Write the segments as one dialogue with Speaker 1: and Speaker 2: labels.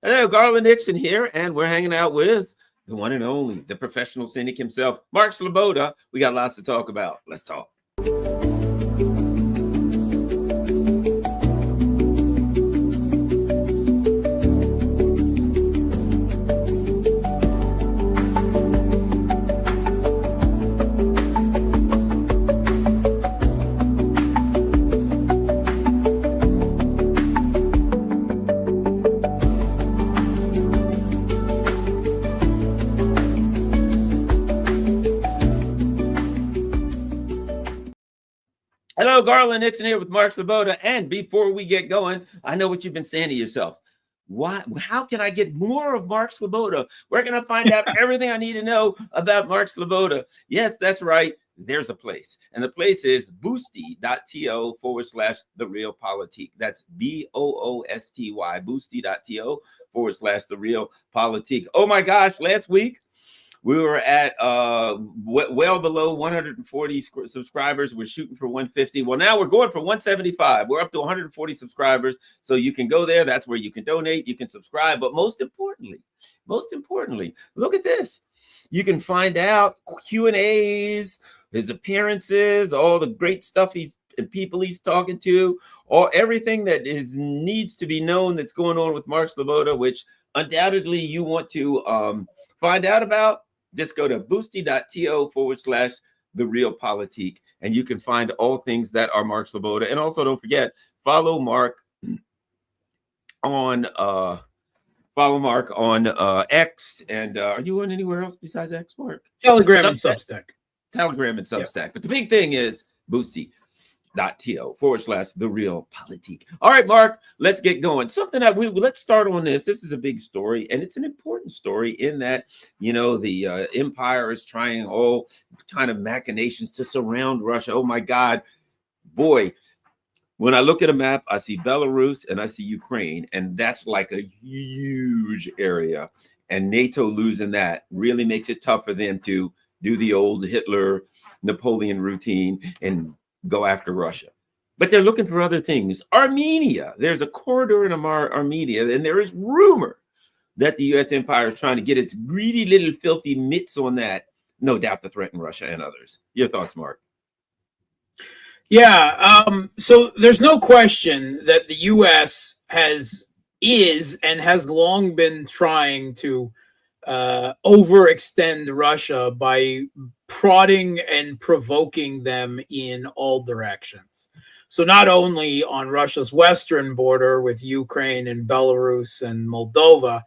Speaker 1: Hello, Garland Nixon here, and we're hanging out with the one and only, the professional cynic himself, Mark Sleboda. We got lots to talk about. Let's talk. Hello, Garland Nixon here with Mark Sleboda. And before we get going, I know what you've been saying to yourselves. How can I get more of Mark Sleboda? Where can I find out everything I need to know about Mark Sleboda? Yes, that's right. There's a place. And the place is boosty.to/therealpolitik. That's BOOSTY, boosty.to/therealpolitik. Oh my gosh, last week, we were at well below 140 subscribers. We're shooting for 150. Well, now we're going for 175. We're up to 140 subscribers. So you can go there. That's where you can donate. You can subscribe. But most importantly, look at this. You can find out Q&As, his appearances, all the great stuff and people he's talking to, or everything that needs to be known that's going on with Mark Sleboda, which undoubtedly you want to find out about. Just go to boosty.to/therealpolitik, and you can find all things that are Mark Sleboda. And also, don't forget, follow Mark on X. And are you on anywhere else besides X, Mark?
Speaker 2: Telegram and Substack.
Speaker 1: Telegram and Substack. Yeah. But the big thing is boosty.to/therealpolitik. All right, Mark, let's get going. Let's start on this. This is a big story, and it's an important story in that, the empire is trying all kind of machinations to surround Russia. Oh my God, boy. When I look at a map, I see Belarus and I see Ukraine, and that's like a huge area. And NATO losing that really makes it tough for them to do the old Hitler, Napoleon routine and go after Russia. But they're looking for other things. Armenia, there's a corridor in Armenia, and there is rumor that the U.S. empire is trying to get its greedy little filthy mitts on that, no doubt to threaten Russia and others. Your thoughts, Mark?
Speaker 2: Yeah, so there's no question that the U.S. is and has long been trying to overextend Russia by prodding and provoking them in all directions. So not only on Russia's western border with Ukraine and Belarus and Moldova,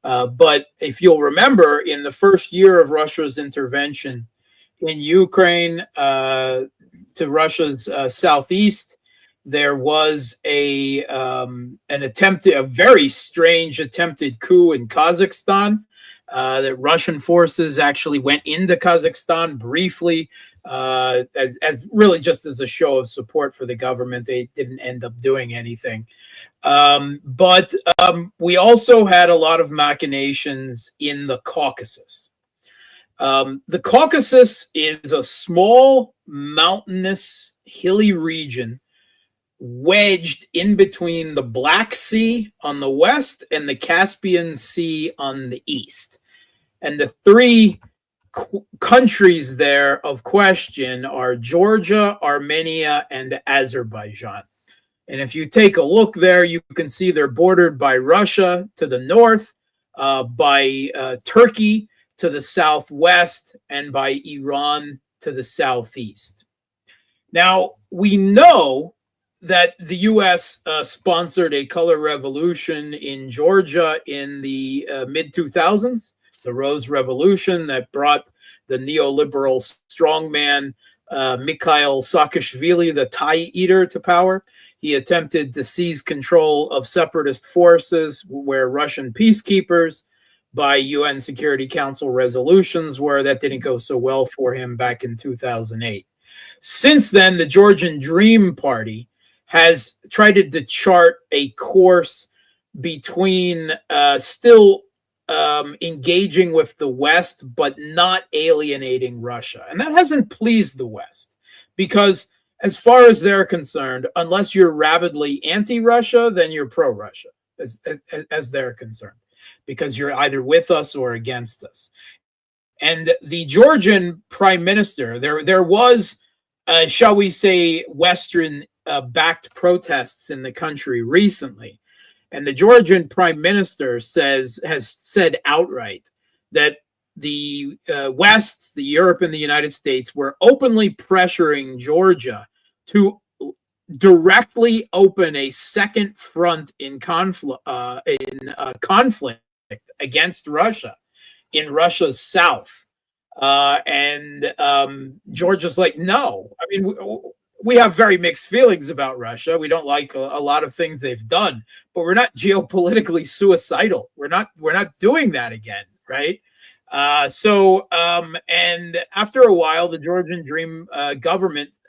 Speaker 2: but if you'll remember, in the first year of Russia's intervention in Ukraine to Russia's southeast, there was a very strange attempted coup in Kazakhstan. That Russian forces actually went into Kazakhstan briefly as really just as a show of support for the government. They didn't end up doing anything. But we also had a lot of machinations in the Caucasus. The Caucasus is a small, mountainous, hilly region wedged in between the Black Sea on the west and the Caspian Sea on the east. And the three countries there of question are Georgia, Armenia, and Azerbaijan. And if you take a look there, you can see they're bordered by Russia to the north, by Turkey to the southwest, and by Iran to the southeast. Now, we know that the U.S. Sponsored a color revolution in Georgia in the mid-2000s, the Rose Revolution that brought the neoliberal strongman Mikhail Saakashvili, the Thai eater, to power. He attempted to seize control of separatist forces where Russian peacekeepers by UN Security Council resolutions were. That didn't go so well for him back in 2008. Since then, the Georgian Dream Party has tried to chart a course between still engaging with the West, but not alienating Russia. And that hasn't pleased the West because as far as they're concerned, unless you're rabidly anti-Russia, then you're pro-Russia. as they're concerned, because you're either with us or against us. And the Georgian prime minister, there was, shall we say, Western backed protests in the country recently. And the Georgian prime minister has said outright that the West, the Europe and the United States were openly pressuring Georgia to directly open a second front in conflict against Russia in Russia's south. And Georgia's like, no. I mean, we have very mixed feelings about Russia. We don't like a lot of things they've done, but we're not geopolitically suicidal. We're not doing that again, right? And after a while, the Georgian Dream government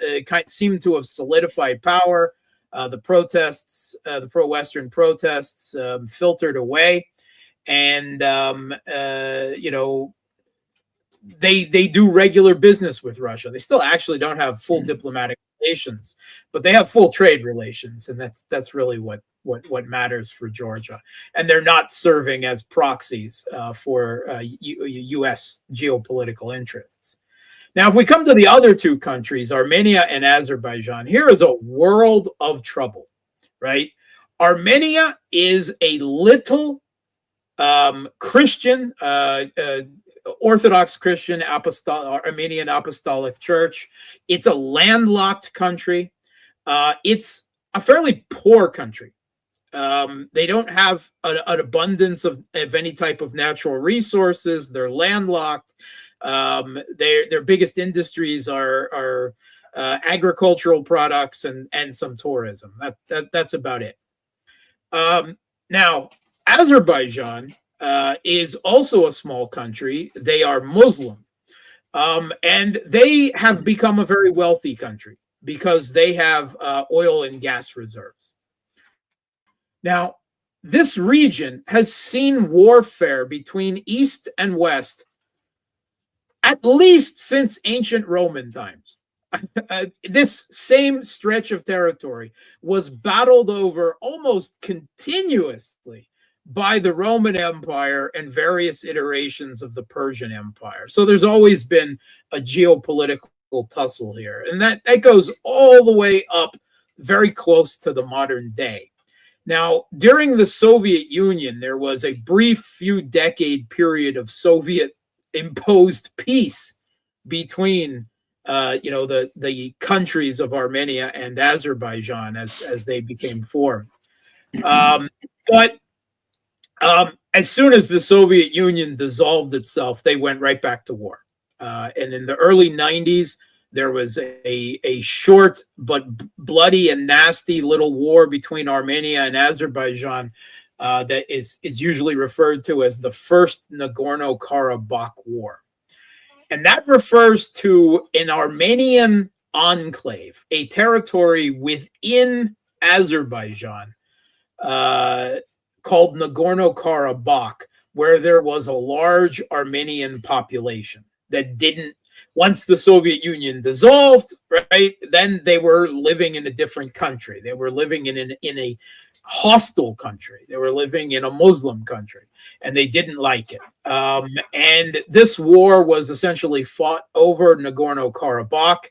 Speaker 2: seemed to have solidified power. The protests, the pro-Western protests, filtered away, and they do regular business with Russia. They still actually don't have full diplomatic relations, but they have full trade relations, and that's really what matters for Georgia. And they're not serving as proxies for U.S. geopolitical interests. Now, if we come to the other two countries, Armenia and Azerbaijan, here is a world of trouble, right? Armenia is a little Christian, Orthodox Christian Armenian Apostolic Church. It's a landlocked country. It's a fairly poor country. They don't have an abundance of any type of natural resources. They're landlocked. Their biggest industries are agricultural products and some tourism. That's about it. Now, Azerbaijan is also a small country. They are Muslim, and they have become a very wealthy country because they have oil and gas reserves. Now, this region has seen warfare between East and West at least since ancient Roman times. This same stretch of territory was battled over almost continuously by the Roman Empire and various iterations of the Persian Empire. So there's always been a geopolitical tussle here. And that goes all the way up very close to the modern day. Now, during the Soviet Union, there was a brief few decade period of Soviet imposed peace between the countries of Armenia and Azerbaijan as they became formed. But as soon as the Soviet Union dissolved itself, they went right back to war. And in the early 90s, there was a short but bloody and nasty little war between Armenia and Azerbaijan that is usually referred to as the First Nagorno-Karabakh War. And that refers to an Armenian enclave, a territory within Azerbaijan called Nagorno-Karabakh, where there was a large Armenian population that didn't, once the Soviet Union dissolved, right, then they were living in a different country. They were living in a hostile country. They were living in a Muslim country, and they didn't like it. And this war was essentially fought over Nagorno-Karabakh.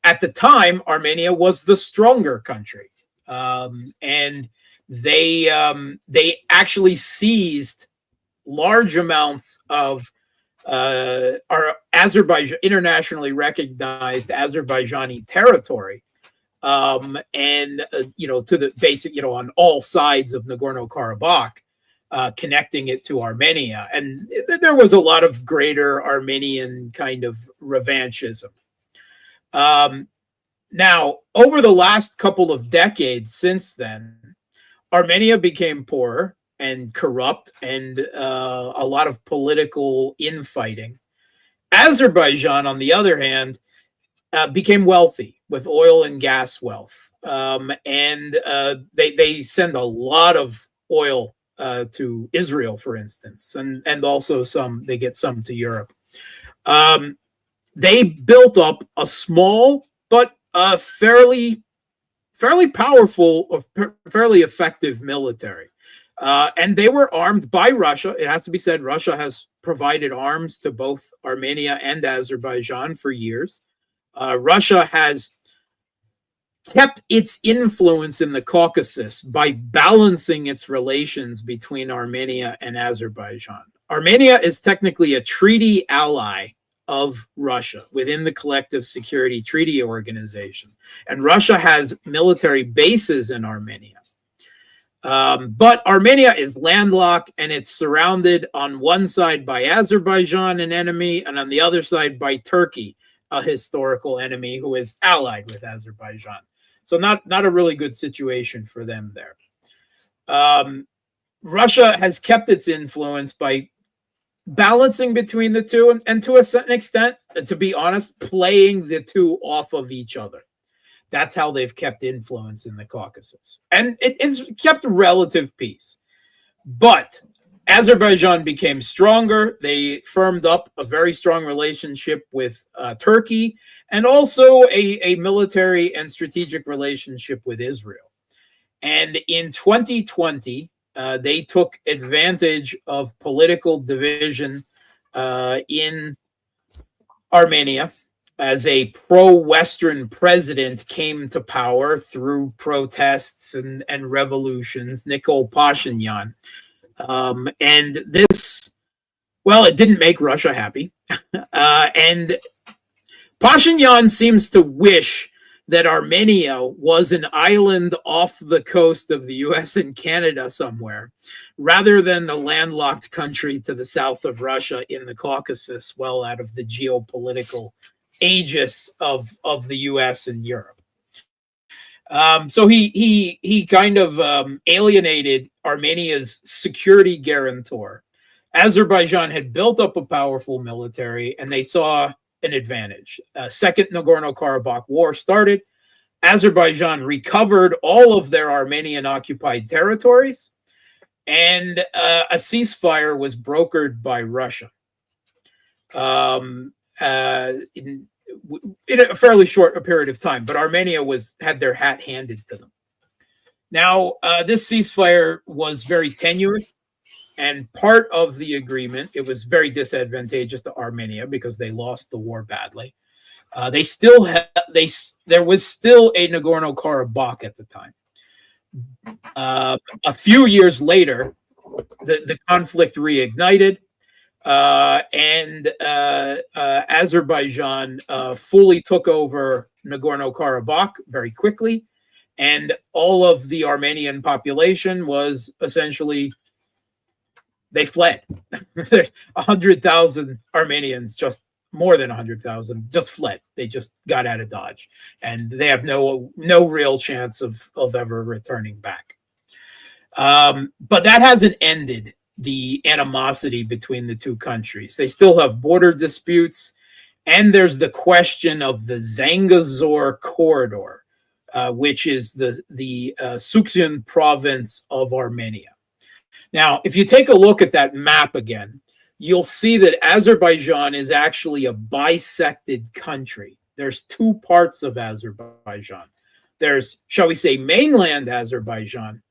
Speaker 2: At the time, Armenia was the stronger country, and they actually seized large amounts of our Azerbaijan, internationally recognized Azerbaijani territory, to the basic, on all sides of Nagorno-Karabakh, connecting it to Armenia. And there was a lot of greater Armenian kind of revanchism. Now, over the last couple of decades since then, Armenia became poorer and corrupt, and a lot of political infighting. Azerbaijan, on the other hand, became wealthy with oil and gas wealth. And they send a lot of oil to Israel, for instance, and also they get some to Europe. They built up a small but fairly powerful, fairly effective military. And they were armed by Russia. It has to be said, Russia has provided arms to both Armenia and Azerbaijan for years. Russia has kept its influence in the Caucasus by balancing its relations between Armenia and Azerbaijan. Armenia is technically a treaty ally of Russia within the Collective Security Treaty Organization, and Russia has military bases in Armenia. But Armenia is landlocked, and it's surrounded on one side by Azerbaijan, an enemy, and on the other side by Turkey, a historical enemy who is allied with Azerbaijan. So not a really good situation for them there. Russia has kept its influence by balancing between the two, and to a certain extent, to be honest, playing the two off of each other. That's how they've kept influence in the Caucasus. And it's kept relative peace. But Azerbaijan became stronger. They firmed up a very strong relationship with Turkey, and also a military and strategic relationship with Israel. And in 2020, they took advantage of political division in Armenia as a pro-Western president came to power through protests and revolutions, Nikol Pashinyan. And this, well, it didn't make Russia happy. And Pashinyan seems to wish that Armenia was an island off the coast of the US and Canada somewhere, rather than the landlocked country to the south of Russia in the Caucasus, well out of the geopolitical aegis of the US and Europe. So he kind of alienated Armenia's security guarantor. Azerbaijan had built up a powerful military, and they saw an advantage. Second Nagorno-Karabakh war started. Azerbaijan recovered all of their Armenian-occupied territories, and a ceasefire was brokered by Russia in a fairly short period of time. But Armenia had their hat handed to them. Now, this ceasefire was very tenuous. And part of the agreement, it was very disadvantageous to Armenia because they lost the war badly. There was still a Nagorno-Karabakh at the time. A few years later, the conflict reignited, and Azerbaijan fully took over Nagorno-Karabakh very quickly, and all of the Armenian population was essentially, they fled. There's 100,000 Armenians, just more than 100,000, just fled. They just got out of Dodge, and they have no real chance of ever returning back. But that hasn't ended the animosity between the two countries. They still have border disputes, and there's the question of the Zangezur corridor, which is the Suksum province of Armenia. Now, if you take a look at that map again, you'll see that Azerbaijan is actually a bisected country. There's two parts of Azerbaijan. There's, shall we say, mainland Azerbaijan,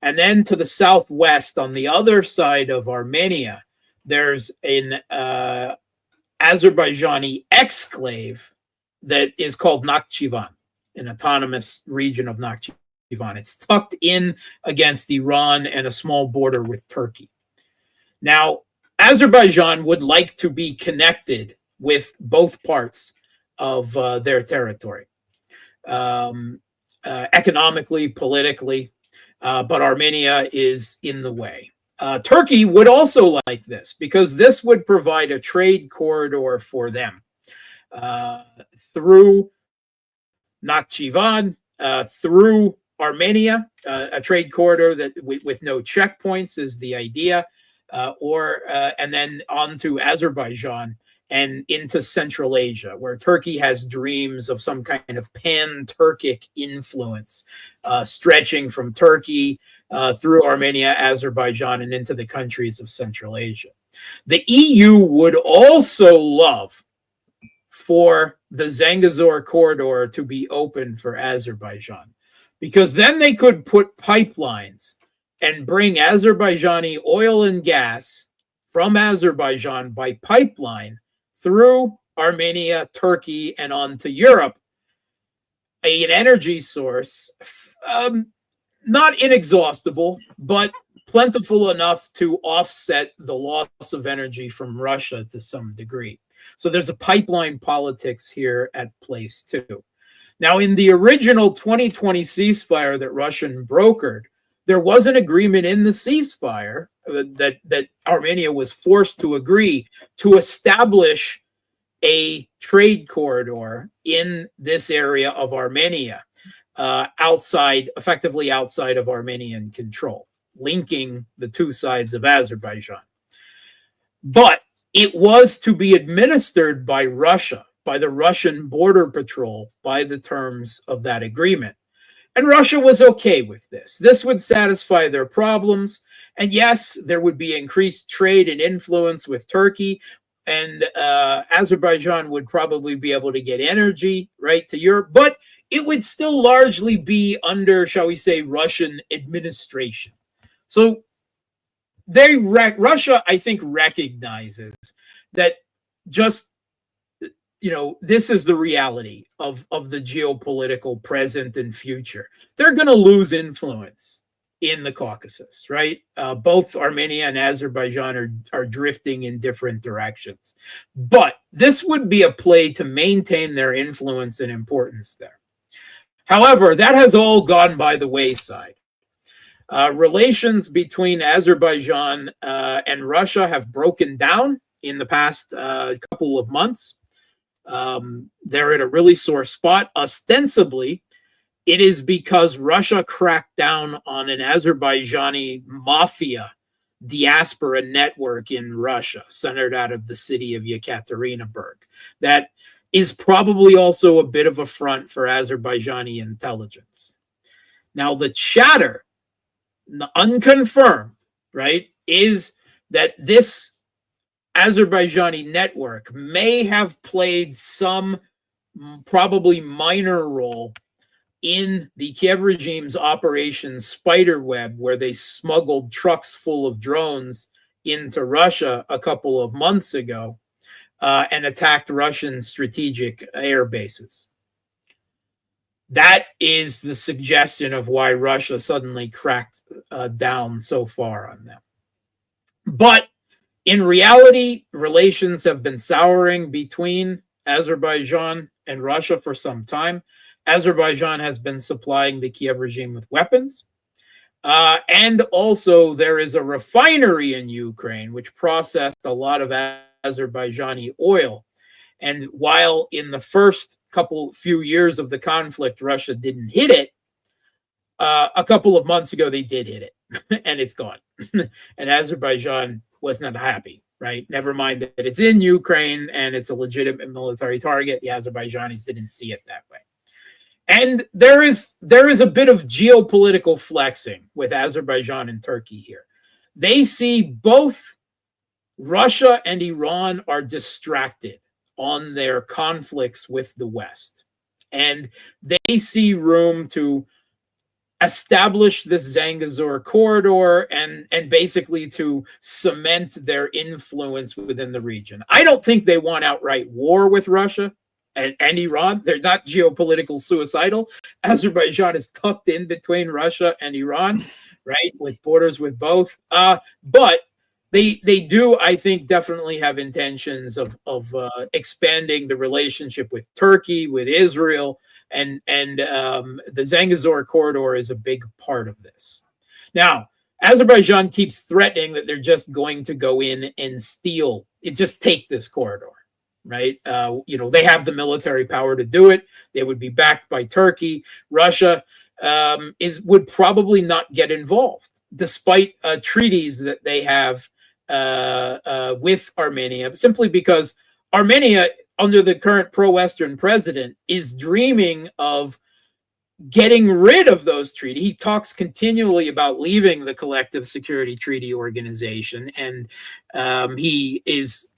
Speaker 2: and then to the southwest, on the other side of Armenia, there's an Azerbaijani exclave that is called Nakhchivan, an autonomous region of Nakhchivan. It's tucked in against Iran and a small border with Turkey. Now, Azerbaijan would like to be connected with both parts of their territory, economically, politically, but Armenia is in the way. Turkey would also like this because this would provide a trade corridor for them through Nakhchivan, through Armenia, a trade corridor that with no checkpoints is the idea, and then on to Azerbaijan and into Central Asia, where Turkey has dreams of some kind of pan-Turkic influence, stretching from Turkey through Armenia, Azerbaijan, and into the countries of Central Asia. The EU would also love for the Zangezur corridor to be open for Azerbaijan, because then they could put pipelines and bring Azerbaijani oil and gas from Azerbaijan by pipeline through Armenia, Turkey, and on to Europe, an energy source, not inexhaustible, but plentiful enough to offset the loss of energy from Russia to some degree. So there's a pipeline politics here at place too. Now, in the original 2020 ceasefire that Russian brokered, there was an agreement in the ceasefire that Armenia was forced to agree to establish a trade corridor in this area of Armenia, effectively outside of Armenian control, linking the two sides of Azerbaijan. But it was to be administered by Russia, by the Russian border patrol, by the terms of that agreement. And Russia was okay with this. This would satisfy their problems. And yes, there would be increased trade and influence with Turkey. And Azerbaijan would probably be able to get energy, right, to Europe. But it would still largely be under, shall we say, Russian administration. So Russia, I think, recognizes that just, this is the reality of the geopolitical present and future. They're going to lose influence in the Caucasus, right? Both Armenia and Azerbaijan are drifting in different directions. But this would be a play to maintain their influence and importance there. However, that has all gone by the wayside. Relations between Azerbaijan and Russia have broken down in the past couple of months. They're at a really sore spot. Ostensibly, it is because Russia cracked down on an Azerbaijani mafia diaspora network in Russia, centered out of the city of Yekaterinburg. That is probably also a bit of a front for Azerbaijani intelligence. Now, the chatter, unconfirmed, right, is that this Azerbaijani network may have played some probably minor role in the Kiev regime's Operation Spiderweb, where they smuggled trucks full of drones into Russia a couple of months ago and attacked Russian strategic air bases. That is the suggestion of why Russia suddenly cracked down so far on them. But in reality, relations have been souring between Azerbaijan and Russia for some time. Azerbaijan has been supplying the Kiev regime with weapons. And also there is a refinery in Ukraine which processed a lot of Azerbaijani oil. And while in the first few years of the conflict, Russia didn't hit it, a couple of months ago, they did hit it, and it's gone. And Azerbaijan was not happy, right? Never mind that it's in Ukraine and it's a legitimate military target. The Azerbaijanis didn't see it that way. And there is a bit of geopolitical flexing with Azerbaijan and Turkey here. They see both Russia and Iran are distracted on their conflicts with the West. And they see room to establish this Zangezur corridor and basically to cement their influence within the region. I don't think they want outright war with Russia and Iran. They're not geopolitical suicidal. Azerbaijan is tucked in between Russia and Iran, right, with borders with both. But they do, I think, definitely have intentions of expanding the relationship with Turkey, with Israel, and the Zangezur corridor is a big part of this. Now, Azerbaijan keeps threatening that they're just going to go in and just take this corridor, right? They have the military power to do it. They would be backed by Turkey. Russia would probably not get involved, despite treaties that they have with Armenia, simply because Armenia, under the current pro-Western president, is dreaming of getting rid of those treaties. He talks continually about leaving the Collective Security Treaty Organization, and he is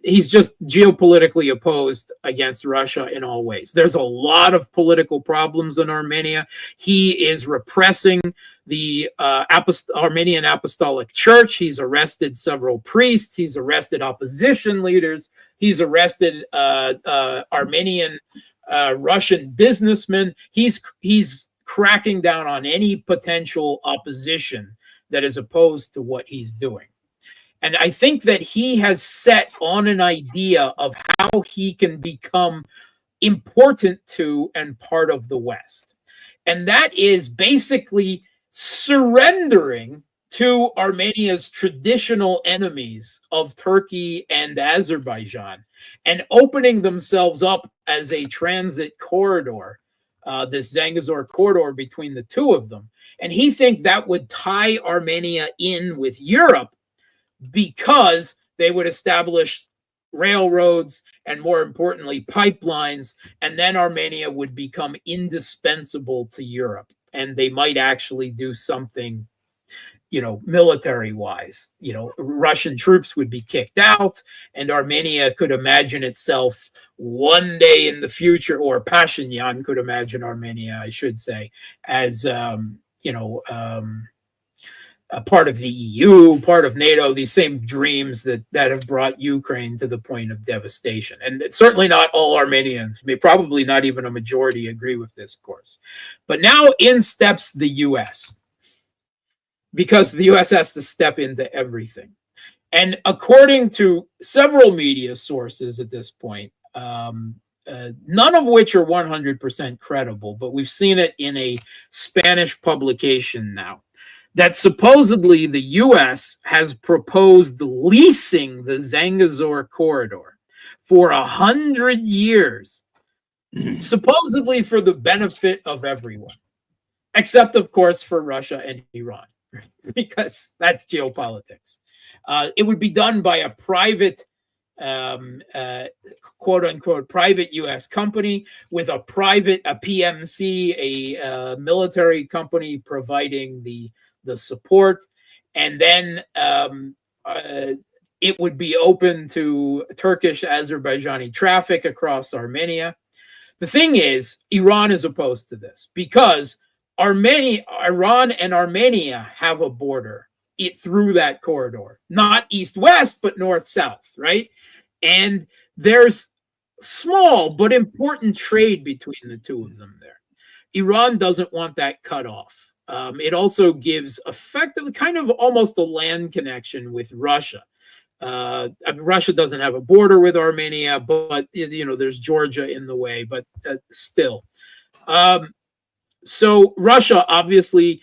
Speaker 2: he's just geopolitically opposed against Russia in all ways. There's a lot of political problems in Armenia. He is repressing the Armenian Apostolic Church. He's arrested several priests. He's arrested opposition leaders. He's arrested Armenian Russian businessmen. He's cracking down on any potential opposition that is opposed to what he's doing. And I think that he has set on an idea of how he can become important to and part of the West. And that is basically surrendering to Armenia's traditional enemies of Turkey and Azerbaijan and opening themselves up as a transit corridor, this Zangezur corridor between the two of them. And he thinks that would tie Armenia in with Europe, because they would establish railroads and, more importantly, pipelines, and then Armenia would become indispensable to Europe. And they might actually do something, military-wise. Russian troops would be kicked out, and Armenia could imagine itself one day in the future, or Pashinyan could imagine Armenia, I should say, as, a part of the EU, part of NATO, these same dreams that have brought Ukraine to the point of devastation. And certainly not all Armenians, probably not even a majority, agree with this course. But now in steps the U.S., because the U.S. has to step into everything. And according to several media sources at this point, none of which are 100% credible, but we've seen it in a Spanish publication now, that supposedly the U.S. has proposed leasing the Zangezur corridor for 100 years, supposedly for the benefit of everyone, except, of course, for Russia and Iran, because that's geopolitics. It would be done by a private, quote unquote, private U.S. company with a PMC, a military company providing the support, and then it would be open to Turkish Azerbaijani traffic across Armenia. The thing is, Iran is opposed to this because Iran and Armenia have a border through that corridor, not east-west, but north-south, right? And there's small but important trade between the two of them there. Iran doesn't want that cut off. It also gives effectively kind of almost a land connection with Russia. Russia doesn't have a border with Armenia, but there's Georgia in the way, but still. So Russia obviously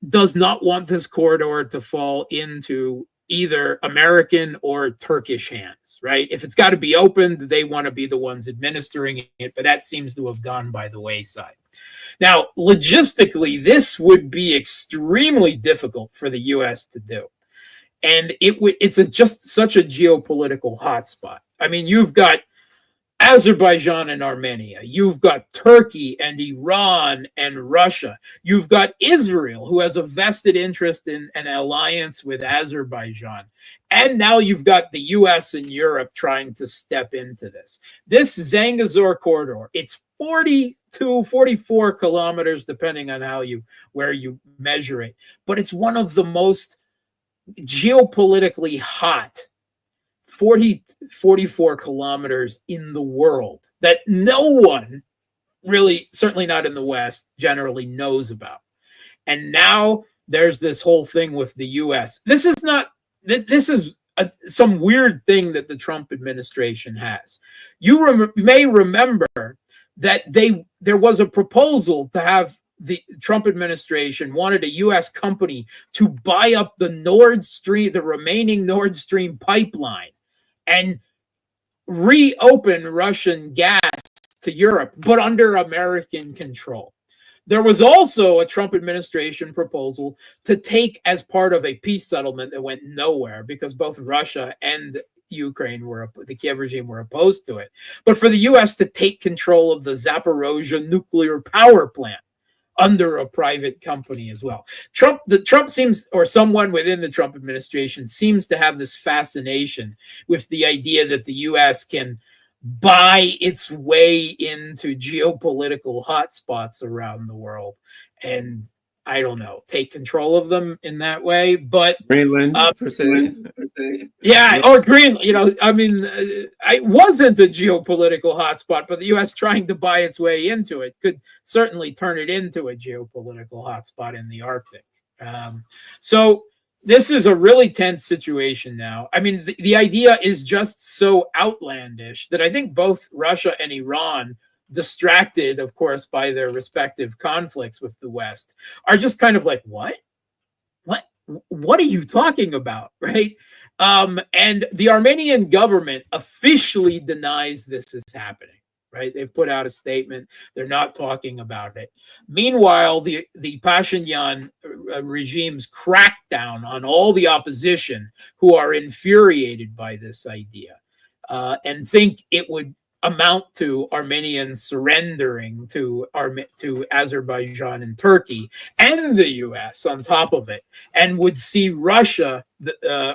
Speaker 2: does not want this corridor to fall into either American or Turkish hands, right? If it's got to be opened, they want to be the ones administering it, but that seems to have gone by the wayside. Now, logistically, this would be extremely difficult for the U.S. to do. And it's just such a geopolitical hotspot. I mean, you've got Azerbaijan and Armenia. You've got Turkey and Iran and Russia. You've got Israel, who has a vested interest in an alliance with Azerbaijan. And now you've got the U.S. and Europe trying to step into this. This Zangezur corridor, it's 42, 44 kilometers, depending on where you measure it. But it's one of the most geopolitically hot 44 kilometers in the world that no one really, certainly not in the West, generally knows about. And now there's this whole thing with the U.S. This is some weird thing that the Trump administration has. You may remember that there was a proposal to have the Trump administration wanted a U.S. company to buy up the remaining Nord Stream pipeline and reopen Russian gas to Europe, but under American control. There was also a Trump administration proposal to take, as part of a peace settlement that went nowhere because both Russia and Ukraine the Kiev regime were opposed to it, but for the U.S. to take control of the Zaporozhye nuclear power plant, under a private company as well. Trump seems, or someone within the Trump administration seems to have this fascination with the idea that the U.S. can buy its way into geopolitical hotspots around the world, and I don't know, take control of them in that way. But
Speaker 1: Greenland, per se.
Speaker 2: yeah, or Greenland. I mean, it wasn't a geopolitical hotspot, but the U.S. trying to buy its way into it could certainly turn it into a geopolitical hotspot in the Arctic. So this is a really tense situation now. I mean, the idea is just so outlandish that I think both Russia and Iran, distracted, of course, by their respective conflicts with the West, are just kind of like, what? What are you talking about, right? And the Armenian government officially denies this is happening, right? They've put out a statement. They're not talking about it. Meanwhile, the Pashinyan regime's crackdown on all the opposition who are infuriated by this idea and think it would amount to Armenians surrendering to Azerbaijan and Turkey and the U.S. on top of it, and would see Russia,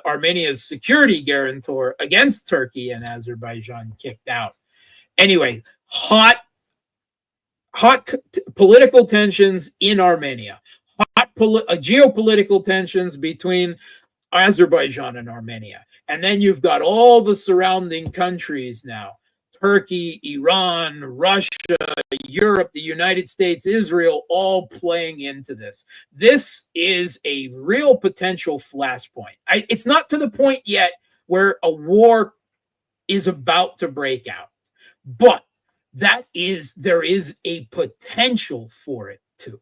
Speaker 2: Armenia's security guarantor against Turkey and Azerbaijan, kicked out. Anyway, hot political tensions in Armenia, geopolitical tensions between Azerbaijan and Armenia, and then you've got all the surrounding countries now. Turkey, Iran, Russia, Europe, the United States, Israel, all playing into this. This is a real potential flashpoint. It's not to the point yet where a war is about to break out, but there is a potential for it too.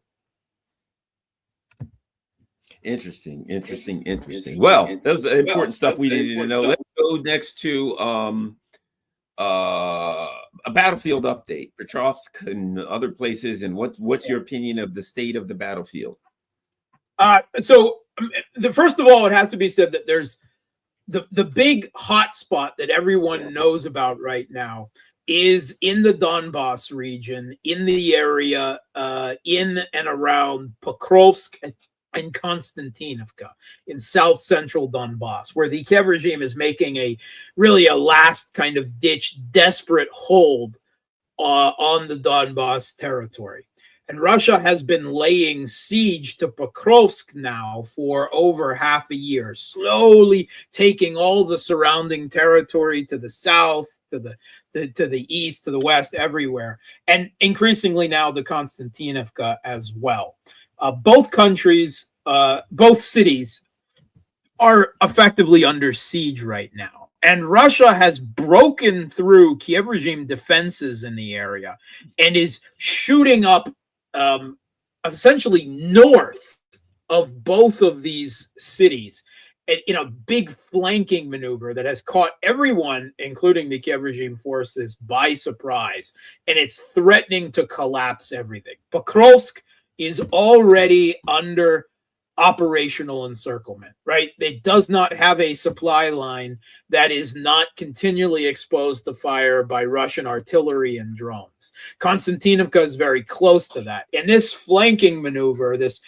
Speaker 1: Interesting. Well, that was important stuff we needed to know. Let's go next to a battlefield update, Petrovsk and other places, and what's your opinion of the state of the battlefield?
Speaker 2: So first of all, it has to be said that there's the big hot spot that everyone knows about right now is in the Donbas region, in the area in and around Pokrovsk and Konstantinovka in south central Donbas, where the Kiev regime is making a last kind of ditch, desperate hold on the Donbas territory. And Russia has been laying siege to Pokrovsk now for over half a year, slowly taking all the surrounding territory to the south, to the east, to the west, everywhere, and increasingly now the Konstantinovka as well. Both cities are effectively under siege right now. And Russia has broken through Kiev regime defenses in the area and is shooting up essentially north of both of these cities in a big flanking maneuver that has caught everyone, including the Kiev regime forces, by surprise. And it's threatening to collapse everything. Pokrovsk is already under operational encirclement, right? It does not have a supply line that is not continually exposed to fire by Russian artillery and drones. Konstantinovka is very close to that. And this flanking maneuver, this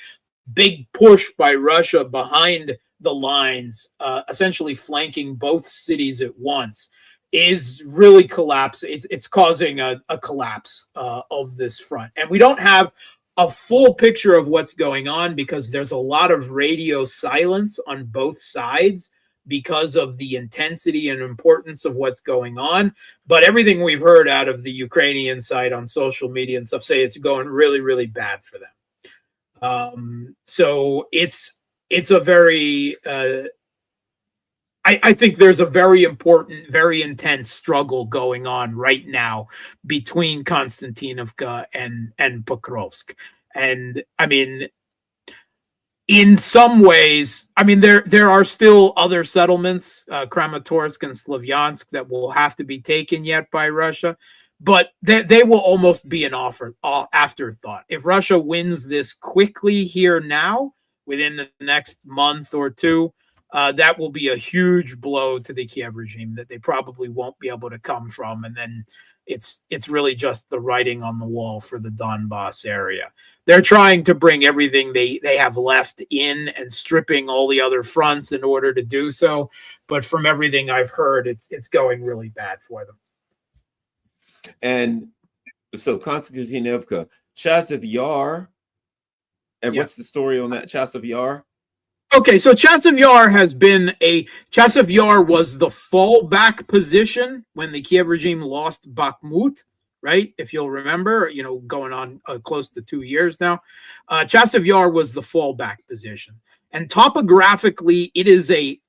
Speaker 2: big push by Russia behind the lines, essentially flanking both cities at once, is really collapsing. It's causing a collapse of this front. And we don't have a full picture of what's going on because there's a lot of radio silence on both sides because of the intensity and importance of what's going on. But everything we've heard out of the Ukrainian side on social media and stuff say it's going really, really bad for them. So it's a very, I think there's a very important, very intense struggle going on right now between Konstantinovka and Pokrovsk. And I mean, in some ways, I mean, there are still other settlements, Kramatorsk and Slavyansk, that will have to be taken yet by Russia, but they will almost be an afterthought. If Russia wins this quickly here now, within the next month or two, that will be a huge blow to the Kiev regime that they probably won't be able to come from. And then it's really just the writing on the wall for the Donbas area. They're trying to bring everything they have left in and stripping all the other fronts in order to do so. But from everything I've heard, it's going really bad for them.
Speaker 1: And so Konstantinivka, Chasiv Yar, and
Speaker 2: Yeah.
Speaker 1: what's the story on that Chasiv Yar?
Speaker 2: Okay, so Chasiv Yar was the fallback position when the Kiev regime lost Bakhmut, right? If you'll remember, going on close to 2 years now. Chasiv Yar was the fallback position. And topographically, it is a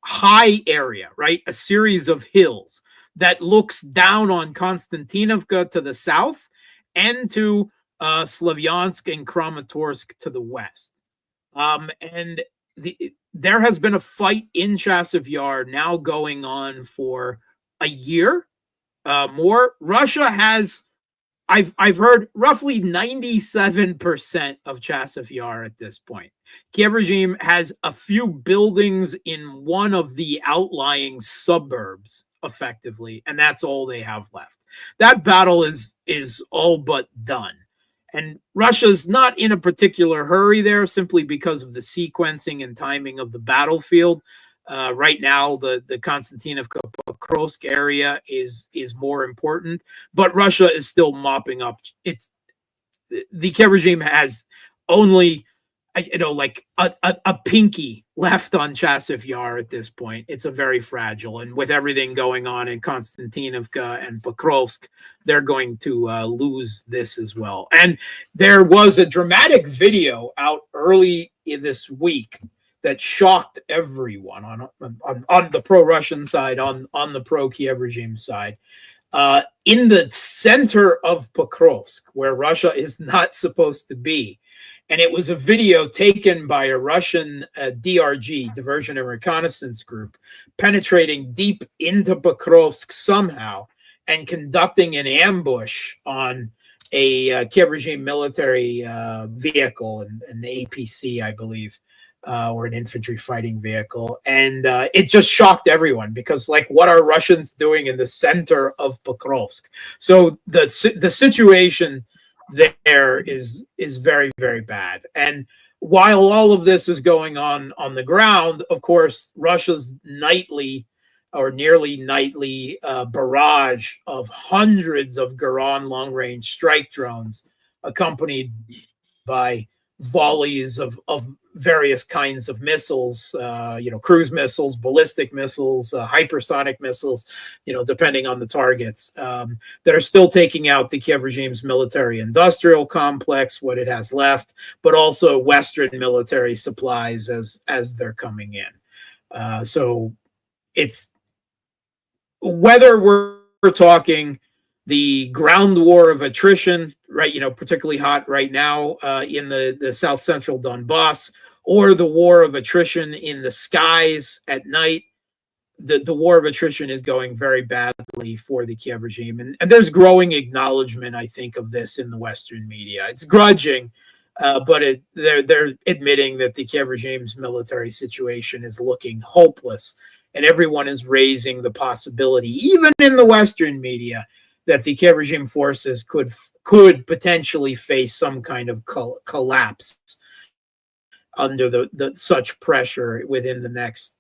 Speaker 2: high area, right? A series of hills that looks down on Konstantinivka to the south and to Slavyansk and Kramatorsk to the west. And there has been a fight in Chasiv Yar now going on for a year more. Russia has, I've heard, roughly 97% of Chasiv Yar at this point. Kiev regime has a few buildings in one of the outlying suburbs, effectively, and that's all they have left. That battle is all but done. And Russia's not in a particular hurry there simply because of the sequencing and timing of the battlefield. Right now, the Konstantinovka-Pokrovsk area is more important, but Russia is still mopping up. The Kiev regime has only, like a pinky left on Chasiv Yar at this point. It's a very fragile, and with everything going on in Konstantinovka and Pokrovsk, they're going to lose this as well. And there was a dramatic video out early this week that shocked everyone on the pro-Russian side, on the pro-Kiev regime side. In the center of Pokrovsk, where Russia is not supposed to be. And it was a video taken by a Russian DRG, Diversion and Reconnaissance Group, penetrating deep into Pokrovsk somehow and conducting an ambush on a Kiev regime military vehicle, an APC, I believe, or an infantry fighting vehicle. And it just shocked everyone because, like, what are Russians doing in the center of Pokrovsk? So the situation there is very, very bad. And while all of this is going on the ground, of course, Russia's nightly or nearly nightly barrage of hundreds of Garan long-range strike drones, accompanied by volleys of various kinds of missiles, cruise missiles, ballistic missiles, hypersonic missiles, depending on the targets, that are still taking out the Kiev regime's military industrial complex, what it has left, but also Western military supplies as they're coming in. So it's, whether we're talking the ground war of attrition, right, particularly hot right now in the south central Donbas, or the war of attrition in the skies at night, the war of attrition is going very badly for the Kiev regime. And there's growing acknowledgement, I think, of this in the Western media. It's grudging, but they're admitting that the Kiev regime's military situation is looking hopeless. And everyone is raising the possibility, even in the Western media, that the Kiev regime forces could potentially face some kind of collapse under the such pressure within the next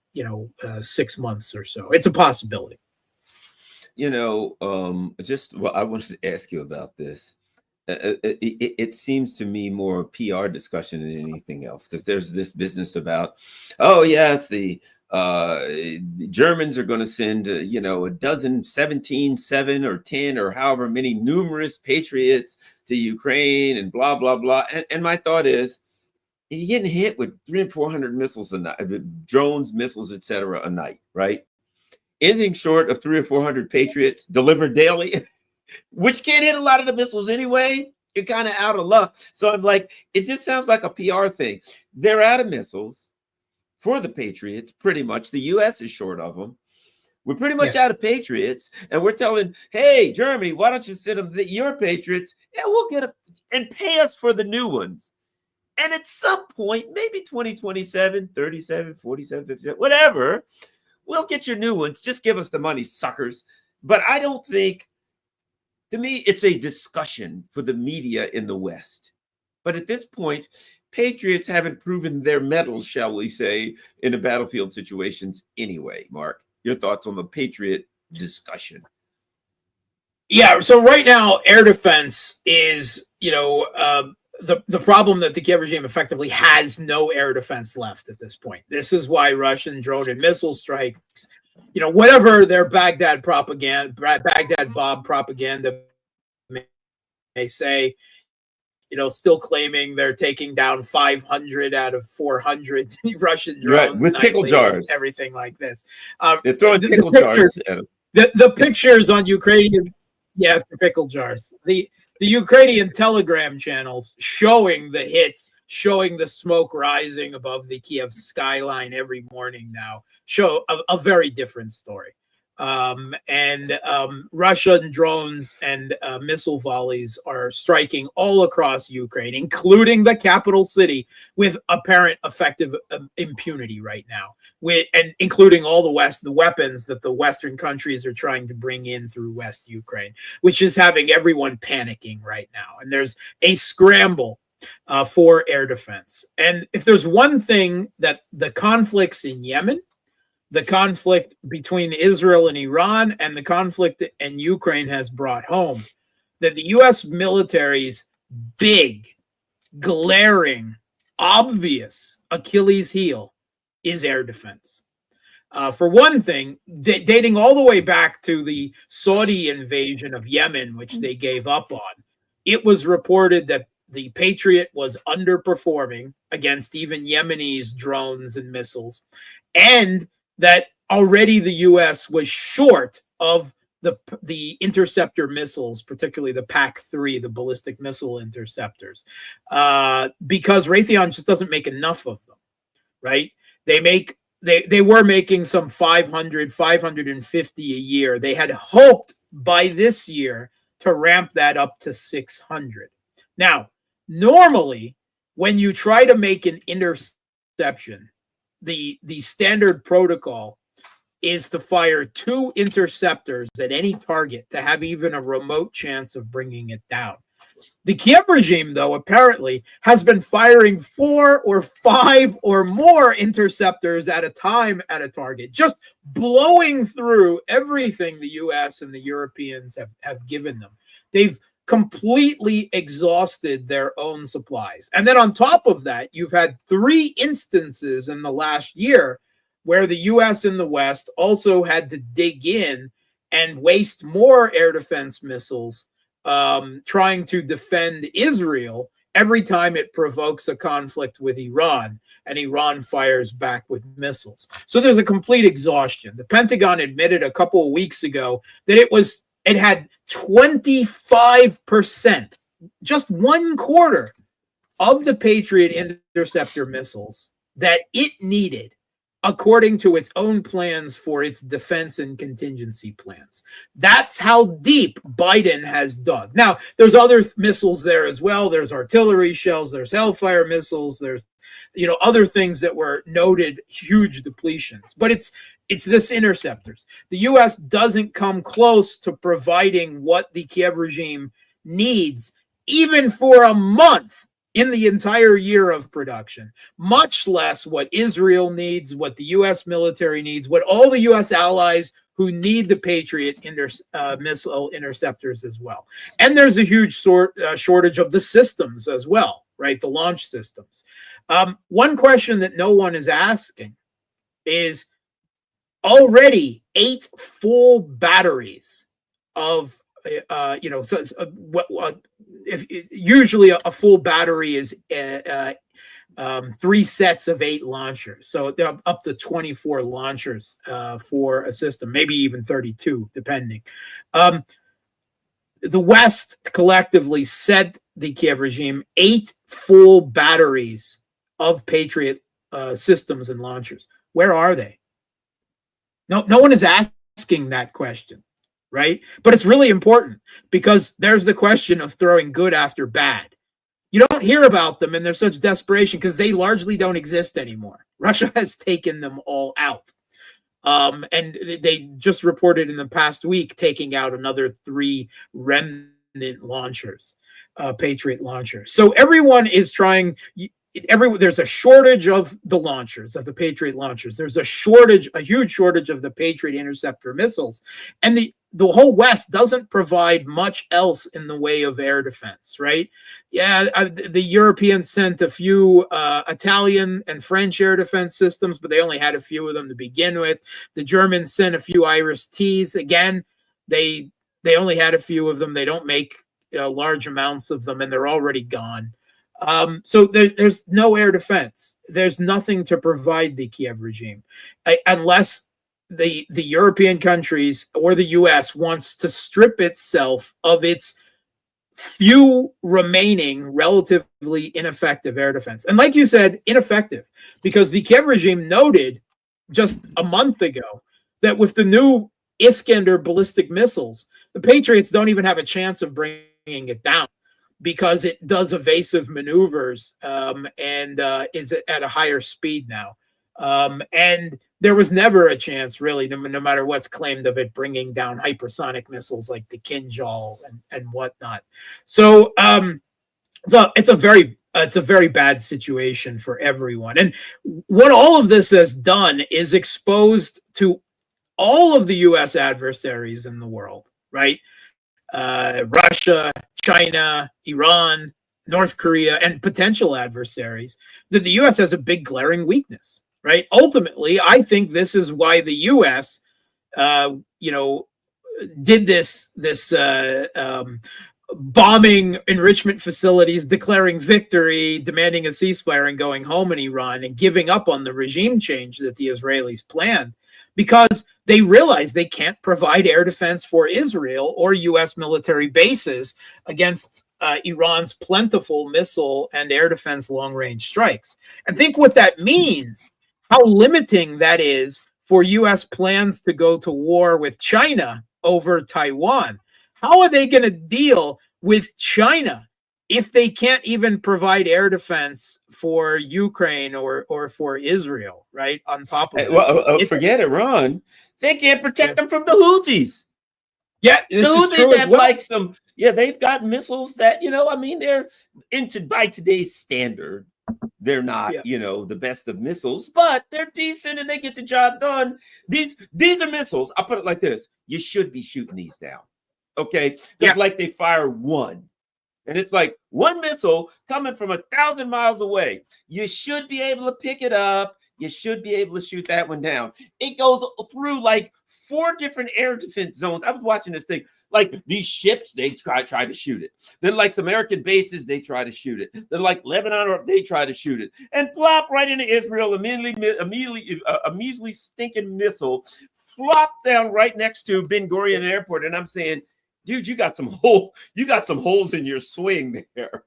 Speaker 2: 6 months or so. It's a possibility.
Speaker 1: I wanted to ask you about this. It seems to me more a PR discussion than anything else, because there's this business about, oh yes, the Germans are going to send a dozen, 17, 7 or 10 or however many numerous Patriots to Ukraine and blah blah blah. And my thought is, you're getting hit with 300 and 400 missiles a night, drones, missiles, etc. a night, right? Anything short of 300 or 400 Patriots delivered daily, which can't hit a lot of the missiles anyway, you're kind of out of luck. So I'm like, it just sounds like a PR thing. They're out of missiles for the Patriots, pretty much. The U.S. is short of them. We're pretty much out of Patriots, and we're telling, hey, Germany, why don't you send them your Patriots, and we'll get them and pay us for the new ones. And at some point, maybe 2027, 37, 47, 57, whatever, we'll get your new ones. Just give us the money, suckers. But I don't think To me, it's a discussion for the media in the West. But at this point, Patriots haven't proven their mettle, shall we say, in the battlefield situations anyway. Mark, your thoughts on the Patriot discussion?
Speaker 2: Yeah, so right now, air defense is, the problem that the Kiev regime effectively has no air defense left at this point. This is why Russian drone and missile strikes, whatever their Baghdad Bob propaganda may say, still claiming they're taking down 500 out of 400 Russian drones,
Speaker 1: right, with pickle jars,
Speaker 2: everything like this.
Speaker 1: They're throwing pickle jars at them.
Speaker 2: The pictures on Ukrainian, the pickle jars. The Ukrainian Telegram channels showing the hits, showing the smoke rising above the Kiev skyline every morning now show a very different story. Russian drones and missile volleys are striking all across Ukraine, including the capital city, with apparent effective impunity right now, and including all the weapons that the Western countries are trying to bring in through West Ukraine, which is having everyone panicking right now. And there's a scramble for air defense. And if there's one thing that the conflicts in Yemen, the conflict between Israel and Iran, and the conflict in Ukraine has brought home, that the U.S. military's big, glaring, obvious Achilles heel is air defense. For one thing, dating all the way back to the Saudi invasion of Yemen, which they gave up on, it was reported that the Patriot was underperforming against even Yemenis drones and missiles, and that already the U.S. was short of the interceptor missiles, particularly the PAC-3, the ballistic missile interceptors, because Raytheon just doesn't make enough of them, right? They were making some 500, 550 a year. They had hoped by this year to ramp that up to 600. Now, normally, when you try to make an interception, the standard protocol is to fire 2 interceptors at any target to have even a remote chance of bringing it down. The Kiev regime, though, apparently has been firing 4 or 5 or more interceptors at a time at a target, just blowing through everything the U.S. and the Europeans have given them. They've completely exhausted their own supplies. And then on top of that, you've had 3 instances in the last year where the U.S. and the West also had to dig in and waste more air defense missiles trying to defend Israel every time it provokes a conflict with Iran, and Iran fires back with missiles. So there's a complete exhaustion. The Pentagon admitted a couple of weeks ago that it had 25%, just 1/4 of the Patriot interceptor missiles that it needed, according to its own plans for its defense and contingency plans. That's how deep Biden has dug. Now, there's other missiles there as well. There's artillery shells, there's Hellfire missiles, there's other things that were noted huge depletions. But it's this interceptors. The U.S. doesn't come close to providing what the Kiev regime needs, even for a month in the entire year of production, much less what Israel needs, what the U.S. military needs, what all the U.S. allies who need the Patriot missile interceptors as well. And there's a huge shortage of the systems as well, right? The launch systems. One question that no one is asking is, already 8 full batteries of, usually a full battery is 3 sets of 8 launchers. So they're up to 24 launchers for a system, maybe even 32, depending. The West collectively sent the Kiev regime 8 full batteries of Patriot systems and launchers. Where are they? No one is asking that question, right? But it's really important, because there's the question of throwing good after bad. You don't hear about them, and there's such desperation because they largely don't exist anymore. Russia has taken them all out. And they just reported in the past week taking out another 3 remnant launchers, Patriot launchers. So everyone is trying. There's a shortage of the launchers, of the Patriot launchers. There's a huge shortage of the Patriot interceptor missiles, and the whole West doesn't provide much else in the way of air defense, right? Yeah, the Europeans sent a few Italian and French air defense systems, but they only had a few of them to begin with. The Germans sent a few Iris-Ts. Again, they only had a few of them. They don't make large amounts of them, and they're already gone. So there's no air defense. There's nothing to provide the Kiev regime, unless the European countries or the U.S. wants to strip itself of its few remaining relatively ineffective air defense. And like you said, ineffective, because the Kiev regime noted just a month ago that with the new Iskander ballistic missiles, the Patriots don't even have a chance of bringing it down, because it does evasive maneuvers and is at a higher speed now. And there was never a chance, really, no matter what's claimed of it, bringing down hypersonic missiles like the Kinjal and whatnot. So it's a very bad situation for everyone. And what all of this has done is exposed to all of the U.S. adversaries in the world, right? Russia, China, Iran, North Korea, and potential adversaries, that the U.S. has a big glaring weakness, right? Ultimately, I think this is why the U.S., did this bombing enrichment facilities, declaring victory, demanding a ceasefire, and going home in Iran, and giving up on the regime change that the Israelis planned, because they realize they can't provide air defense for Israel or U.S. military bases against Iran's plentiful missile and air defense long-range strikes. And think what that means, how limiting that is for U.S. plans to go to war with China over Taiwan. How are they going to deal with China if they can't even provide air defense for Ukraine or for Israel, right? On top of this.
Speaker 1: Forget Iran. They can't protect them from the Houthis.
Speaker 2: Yeah, this
Speaker 1: the
Speaker 2: is
Speaker 1: Houthis
Speaker 2: true as
Speaker 1: have
Speaker 2: well.
Speaker 1: they've got missiles that, they're by today's standard. They're not, the best of missiles, but they're decent and they get the job done. These are missiles. I'll put it like this. You should be shooting these down. Okay. Just like they fire one. And it's like one missile coming from 1,000 miles away. You should be able to pick it up. You should be able to shoot that one down. It goes through like 4 different air defense zones. I was watching this thing. Like these ships, they try to shoot it. Then like some American bases, they try to shoot it. Then like Lebanon, they try to shoot it. And plop right into Israel, immediately a measly stinking missile flop down right next to Ben Gurion Airport. And I'm saying, dude, you got some holes in your swing there.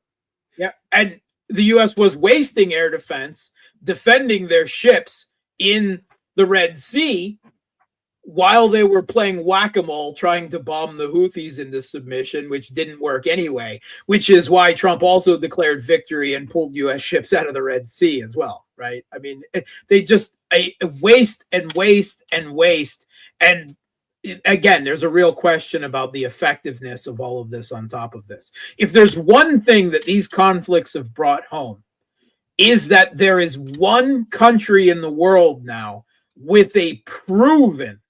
Speaker 2: Yeah. And the U.S. was wasting air defense defending their ships in the Red Sea while they were playing whack-a-mole trying to bomb the Houthis into submission, which didn't work anyway, which is why Trump also declared victory and pulled U.S. ships out of the Red Sea as well, right? I mean, they just waste and waste and waste. And again, there's a real question about the effectiveness of all of this on top of this. If there's one thing that these conflicts have brought home, is that there is one country in the world now with a proven,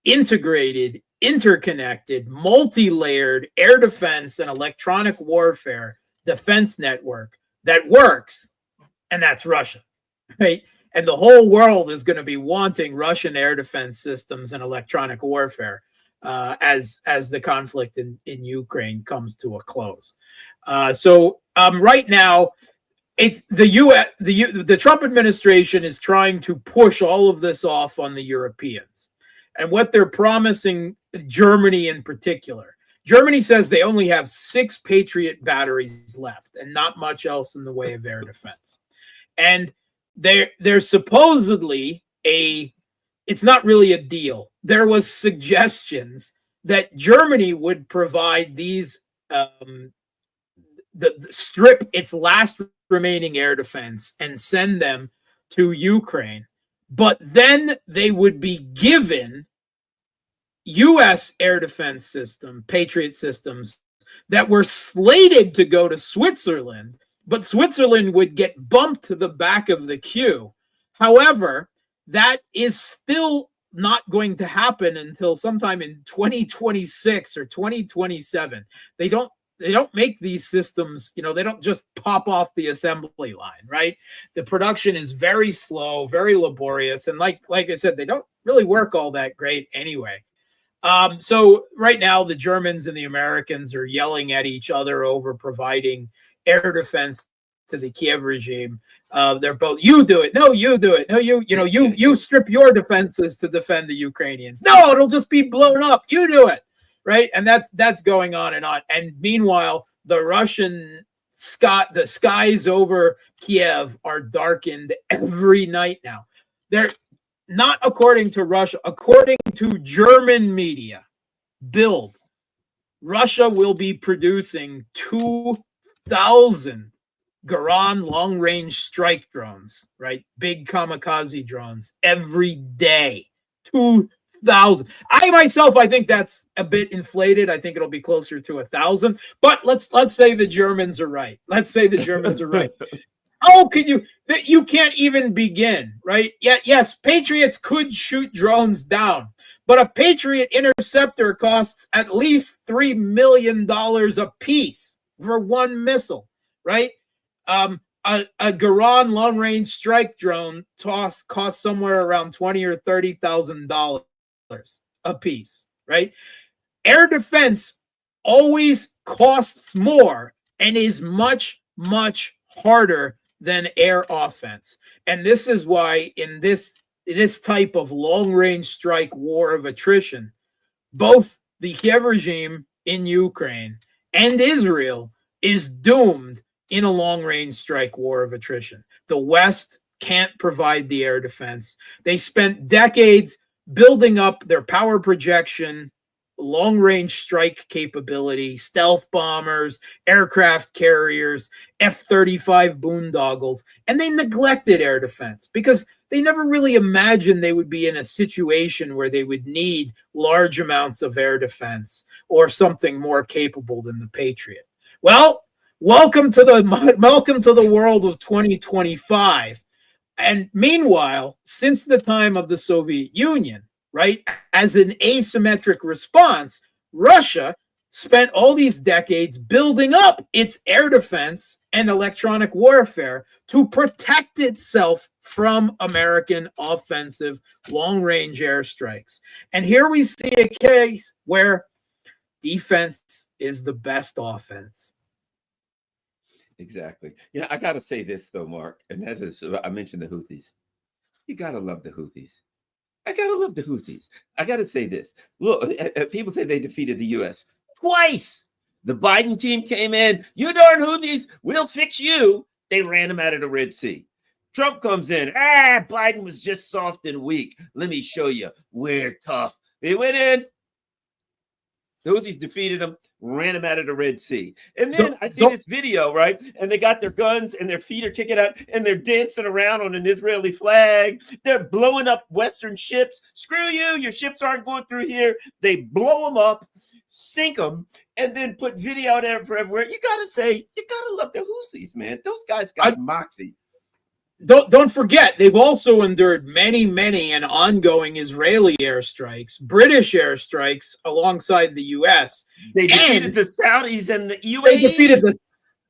Speaker 2: integrated, interconnected, multi-layered air defense and electronic warfare defense network that works, and that's Russia, right? And the whole world is going to be wanting Russian air defense systems and electronic warfare as the conflict in Ukraine comes to a close. So right now, it's the Trump administration is trying to push all of this off on the Europeans. And what they're promising, Germany in particular. Germany says they only have 6 Patriot batteries left and not much else in the way of air defense. And there's supposedly it's not really a deal. There was suggestions that Germany would provide these, strip its last remaining air defense and send them to Ukraine, but then they would be given U.S. air defense system, Patriot systems, that were slated to go to Switzerland, but Switzerland would get bumped to the back of the queue. However, that is still not going to happen until sometime in 2026 or 2027. They don't make these systems, they don't just pop off the assembly line, right? The production is very slow, very laborious, and like I said, they don't really work all that great anyway. So right now, the Germans and the Americans are yelling at each other over providing air defense to the Kiev regime. They're both, you do it, no, you do it, no, you strip your defenses to defend the Ukrainians. No, it'll just be blown up. You do it, right? And that's going on and on. And meanwhile, the skies over Kiev are darkened every night now. They're not according to Russia, according to German media, Bild, Russia will be producing 2,000 Garan long-range strike drones, right? Big kamikaze drones every day. 2,000. I think that's a bit inflated. I think it'll be closer to 1,000. But let's say the Germans are right. How could you can't even begin, right? Yes, Patriots could shoot drones down, but a Patriot interceptor costs at least $3 million a piece for one missile, right? A Garan long-range strike drone costs somewhere around $20,000 or $30,000 a piece, right? Air defense always costs more and is much, much harder than air offense. And this is why in this type of long-range strike war of attrition, both the Kiev regime in Ukraine and Israel is doomed in a long-range strike war of attrition. The West can't provide the air defense. They spent decades building up their power projection, long-range strike capability, stealth bombers, aircraft carriers, F-35 boondoggles, and they neglected air defense because they never really imagined they would be in a situation where they would need large amounts of air defense or something more capable than the Patriot. Well, welcome to the world of 2025. And meanwhile, since the time of the Soviet Union, right, as an asymmetric response, Russia spent all these decades building up its air defense and electronic warfare to protect itself from American offensive long-range airstrikes. And here we see a case where defense is the best offense.
Speaker 1: Exactly. Yeah, I got to say this, though, Mark, and that is, I mentioned the Houthis. You got to love the Houthis. I got to love the Houthis. I got to say this. Look, people say they defeated the U.S. twice. The Biden team came in. You darn Houthis, we'll fix you. They ran them out of the Red Sea. Trump comes in. Biden was just soft and weak. Let me show you. We're tough. They went in. The Houthis defeated them, ran them out of the Red Sea. And then I see this video, right? And they got their guns and their feet are kicking out and they're dancing around on an Israeli flag. They're blowing up Western ships. Screw you. Your ships aren't going through here. They blow them up, sink them, and then put video out there for everywhere. You got to say, you got to love the Houthis, man. Those guys got moxie.
Speaker 2: Don't forget, they've also endured many, many and ongoing Israeli airstrikes, British airstrikes alongside the U.S.
Speaker 1: They defeated the Saudis and the UAE.
Speaker 2: They defeated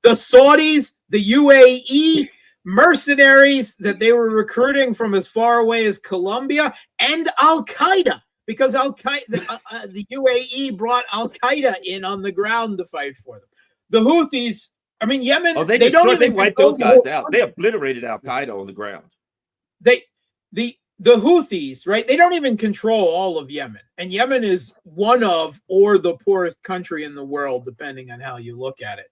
Speaker 2: the Saudis, the UAE, mercenaries that they were recruiting from as far away as Colombia, and Al-Qaeda, because the UAE brought Al-Qaeda in on the ground to fight for them. The Houthis, I mean, Yemen.
Speaker 1: Oh, they wiped those guys out. They obliterated Al Qaeda on the ground.
Speaker 2: The Houthis, right? They don't even control all of Yemen, and Yemen is one of or the poorest country in the world, depending on how you look at it.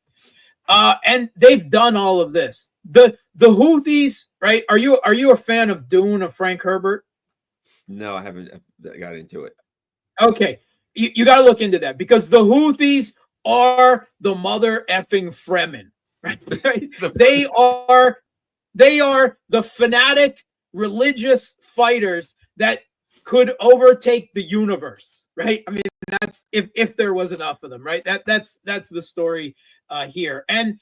Speaker 2: And they've done all of this. The Houthis, right? Are you a fan of Dune of Frank Herbert?
Speaker 1: No, I haven't got into it.
Speaker 2: Okay, you got to look into that because the Houthis are the mother effing Fremen, right? They are the fanatic religious fighters that could overtake the universe, right? I mean, that's if there was enough of them, right? That's the story here. And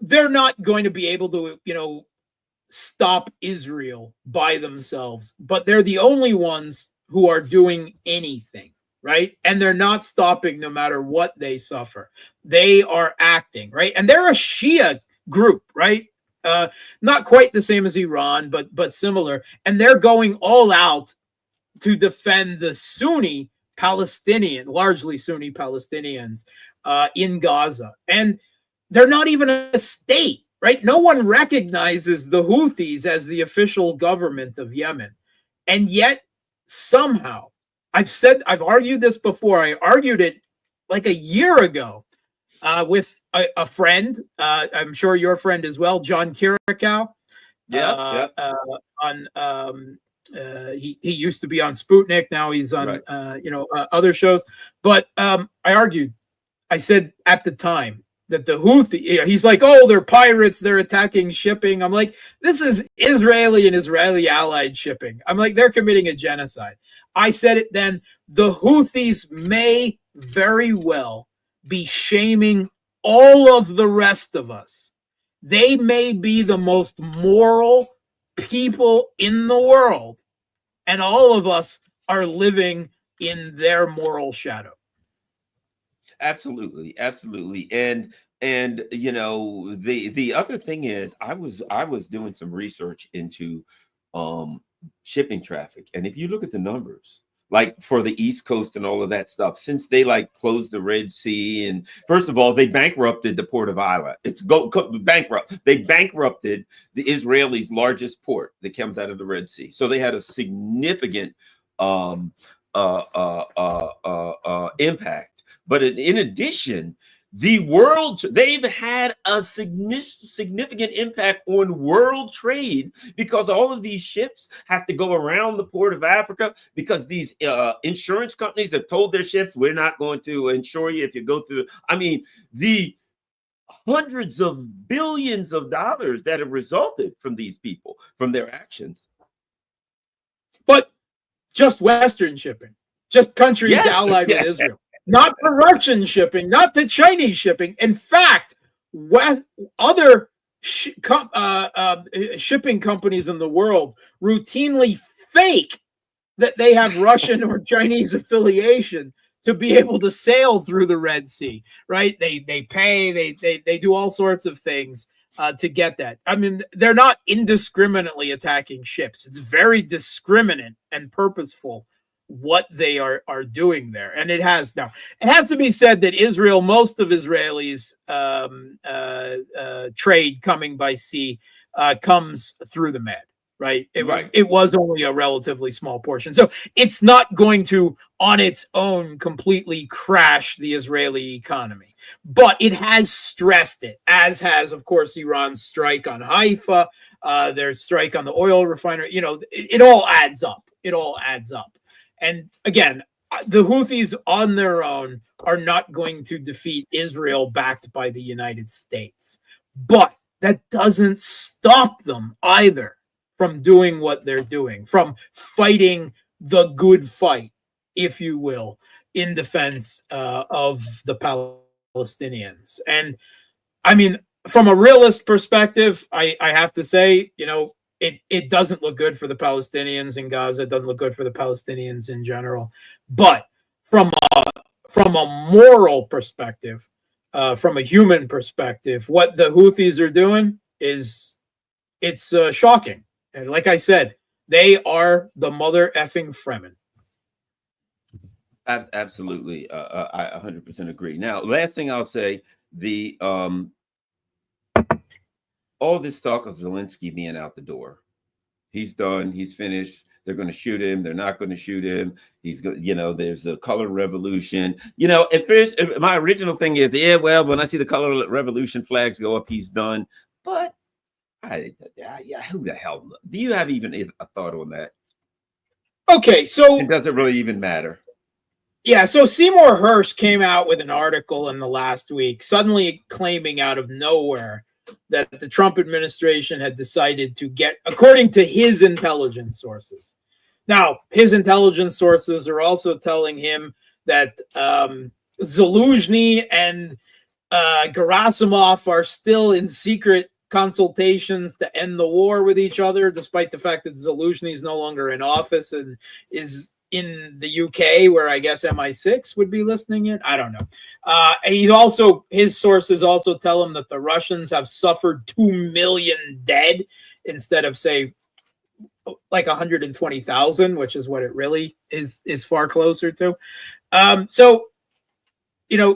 Speaker 2: they're not going to be able to, stop Israel by themselves, but they're the only ones who are doing anything, right? And they're not stopping no matter what they suffer. They are acting, right? And they're a Shia group, right? Not quite the same as Iran, but similar. And they're going all out to defend the Sunni Palestinian, largely Sunni Palestinians in Gaza. And they're not even a state, right? No one recognizes the Houthis as the official government of Yemen. And yet, somehow, I've argued this before. I argued it like a year ago with a friend. I'm sure your friend as well, John Kirikow.
Speaker 1: Yeah.
Speaker 2: He used to be on Sputnik. Now he's on, other shows. But I said at the time, that the Houthi, he's like, oh, they're pirates, they're attacking shipping. I'm like, this is Israeli and Israeli allied shipping. I'm like, they're committing a genocide. I said it then. The Houthis may very well be shaming all of the rest of us. They may be the most moral people in the world, and all of us are living in their moral shadow.
Speaker 1: Absolutely. And the other thing is, I was doing some research into shipping traffic, and if you look at the numbers, like for the East Coast and all of that stuff, since they closed the Red Sea, and first of all, they bankrupted the port of Isla. It's bankrupt. They bankrupted the Israelis' largest port that comes out of the Red Sea. So they had a significant impact. But in addition, they've had a significant impact on world trade, because all of these ships have to go around the port of Africa, because these insurance companies have told their ships, we're not going to insure you if you go through. I mean, the hundreds of billions of dollars that have resulted from these people, from their actions.
Speaker 2: But just Western shipping, just countries allied with Israel. Not the Russian shipping, not the Chinese shipping. In fact, other shipping companies in the world routinely fake that they have Russian or Chinese affiliation to be able to sail through the Red Sea, right? They pay, they do all sorts of things to get that. I mean, they're not indiscriminately attacking ships. It's very discriminate and purposeful what they are doing there. And it has to be said that Israel, most of Israelis trade coming by sea comes through the Med, right? It was only a relatively small portion. So it's not going to, on its own, completely crash the Israeli economy. But it has stressed it, as has, of course, Iran's strike on Haifa, their strike on the oil refinery. It all adds up. And again, the Houthis on their own are not going to defeat Israel backed by the United States. But that doesn't stop them either from doing what they're doing, from fighting the good fight, if you will, in defense of the Palestinians. And I mean, from a realist perspective, I have to say, it doesn't look good for the Palestinians in Gaza. It doesn't look good for the Palestinians in general. But from a moral perspective, from a human perspective, what the Houthis are doing it's shocking. And like I said, they are the mother effing Fremen.
Speaker 1: Absolutely, I 100% agree. Now, last thing I'll say, the all this talk of Zelensky being out the door. He's done. He's finished. They're going to shoot him. They're not going to shoot him. He's go. There's a color revolution. At first, my original thing is, when I see the color revolution flags go up, he's done. But who the hell? Do you have even a thought on that?
Speaker 2: Okay, so
Speaker 1: it doesn't really even matter.
Speaker 2: Yeah, so Seymour Hersh came out with an article in the last week, suddenly claiming out of nowhere that the Trump administration had decided to get, according to his intelligence sources. Now, his intelligence sources are also telling him that Zaluzhny and Gerasimov are still in secret consultations to end the war with each other, despite the fact that Zaluzhny is no longer in office and is in the UK, where I guess MI6 would be listening in. I don't know. His sources also tell him that the Russians have suffered 2 million dead instead of, say, like 120,000, which is what it really is far closer to. So,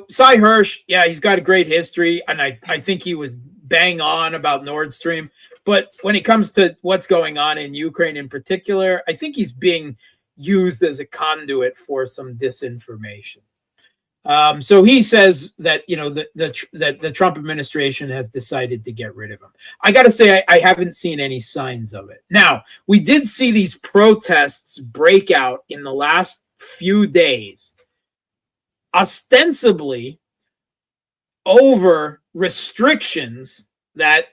Speaker 2: Cy Hirsch, yeah, he's got a great history, and I think he was bang on about Nord Stream. But when it comes to what's going on in Ukraine in particular, I think he's being used as a conduit for some disinformation. So he says that that the Trump administration has decided to get rid of him. I got to say, I haven't seen any signs of it. Now, we did see these protests break out in the last few days, ostensibly over restrictions that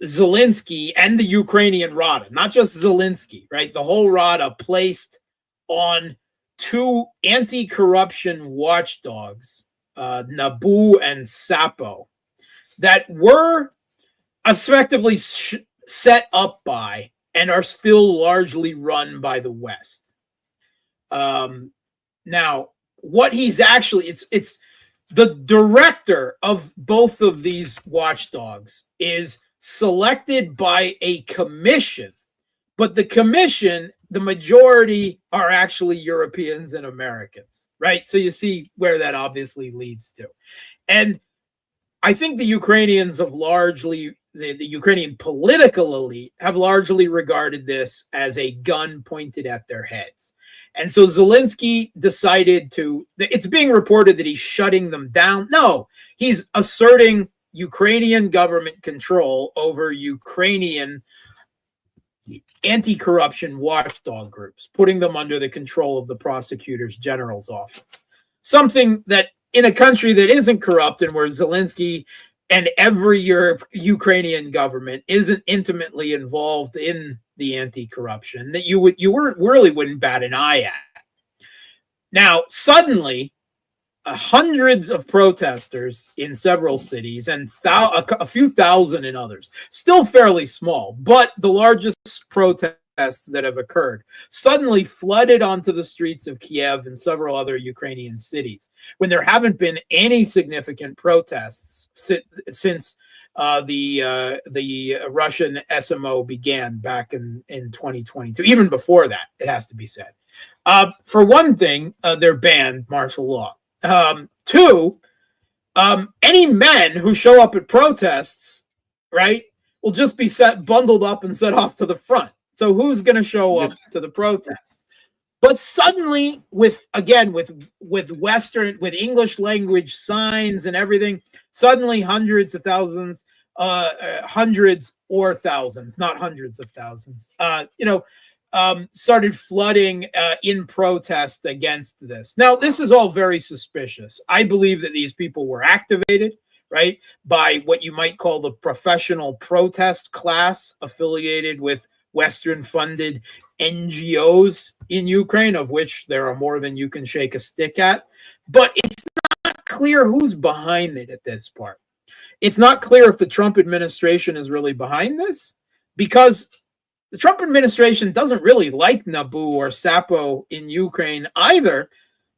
Speaker 2: Zelensky and the Ukrainian Rada, not just Zelensky, right? The whole Rada placed on two anti-corruption watchdogs, Nabu and Sapo, that were effectively set up by and are still largely run by the West. Now, what he's actually, it's the director of both of these watchdogs is selected by a commission, but the commission, the majority are actually Europeans and Americans, right? So you see where that obviously leads to. And I think the Ukrainians have largely, the Ukrainian political elite have largely regarded this as a gun pointed at their heads. And so Zelensky decided to, it's being reported that he's shutting them down. No, he's asserting Ukrainian government control over Ukrainian anti-corruption watchdog groups, putting them under the control of the prosecutor's general's office. Something that in a country that isn't corrupt and where Zelensky and every Ukrainian government isn't intimately involved in the anti-corruption, that you really wouldn't bat an eye at. Now, suddenly, hundreds of protesters in several cities and a few thousand in others, still fairly small, but the largest protests that have occurred, suddenly flooded onto the streets of Kiev and several other Ukrainian cities, when there haven't been any significant protests since the Russian SMO began back in 2022. Even before that, it has to be said. For one thing, they're banned martial law. Two, any men who show up at protests, right, will just be bundled up and set off to the front. So who's going to show up to the protests? But suddenly, with Western, with English language signs and everything, suddenly hundreds of thousands, hundreds or thousands, not hundreds of thousands, started flooding in protest against this. Now, this is all very suspicious. I believe that these people were activated, right, by what you might call the professional protest class affiliated with Western-funded NGOs in Ukraine, of which there are more than you can shake a stick at. But it's not clear who's behind it at this part. It's not clear if the Trump administration is really behind this, because the Trump administration doesn't really like Nabu or Sapo in Ukraine either,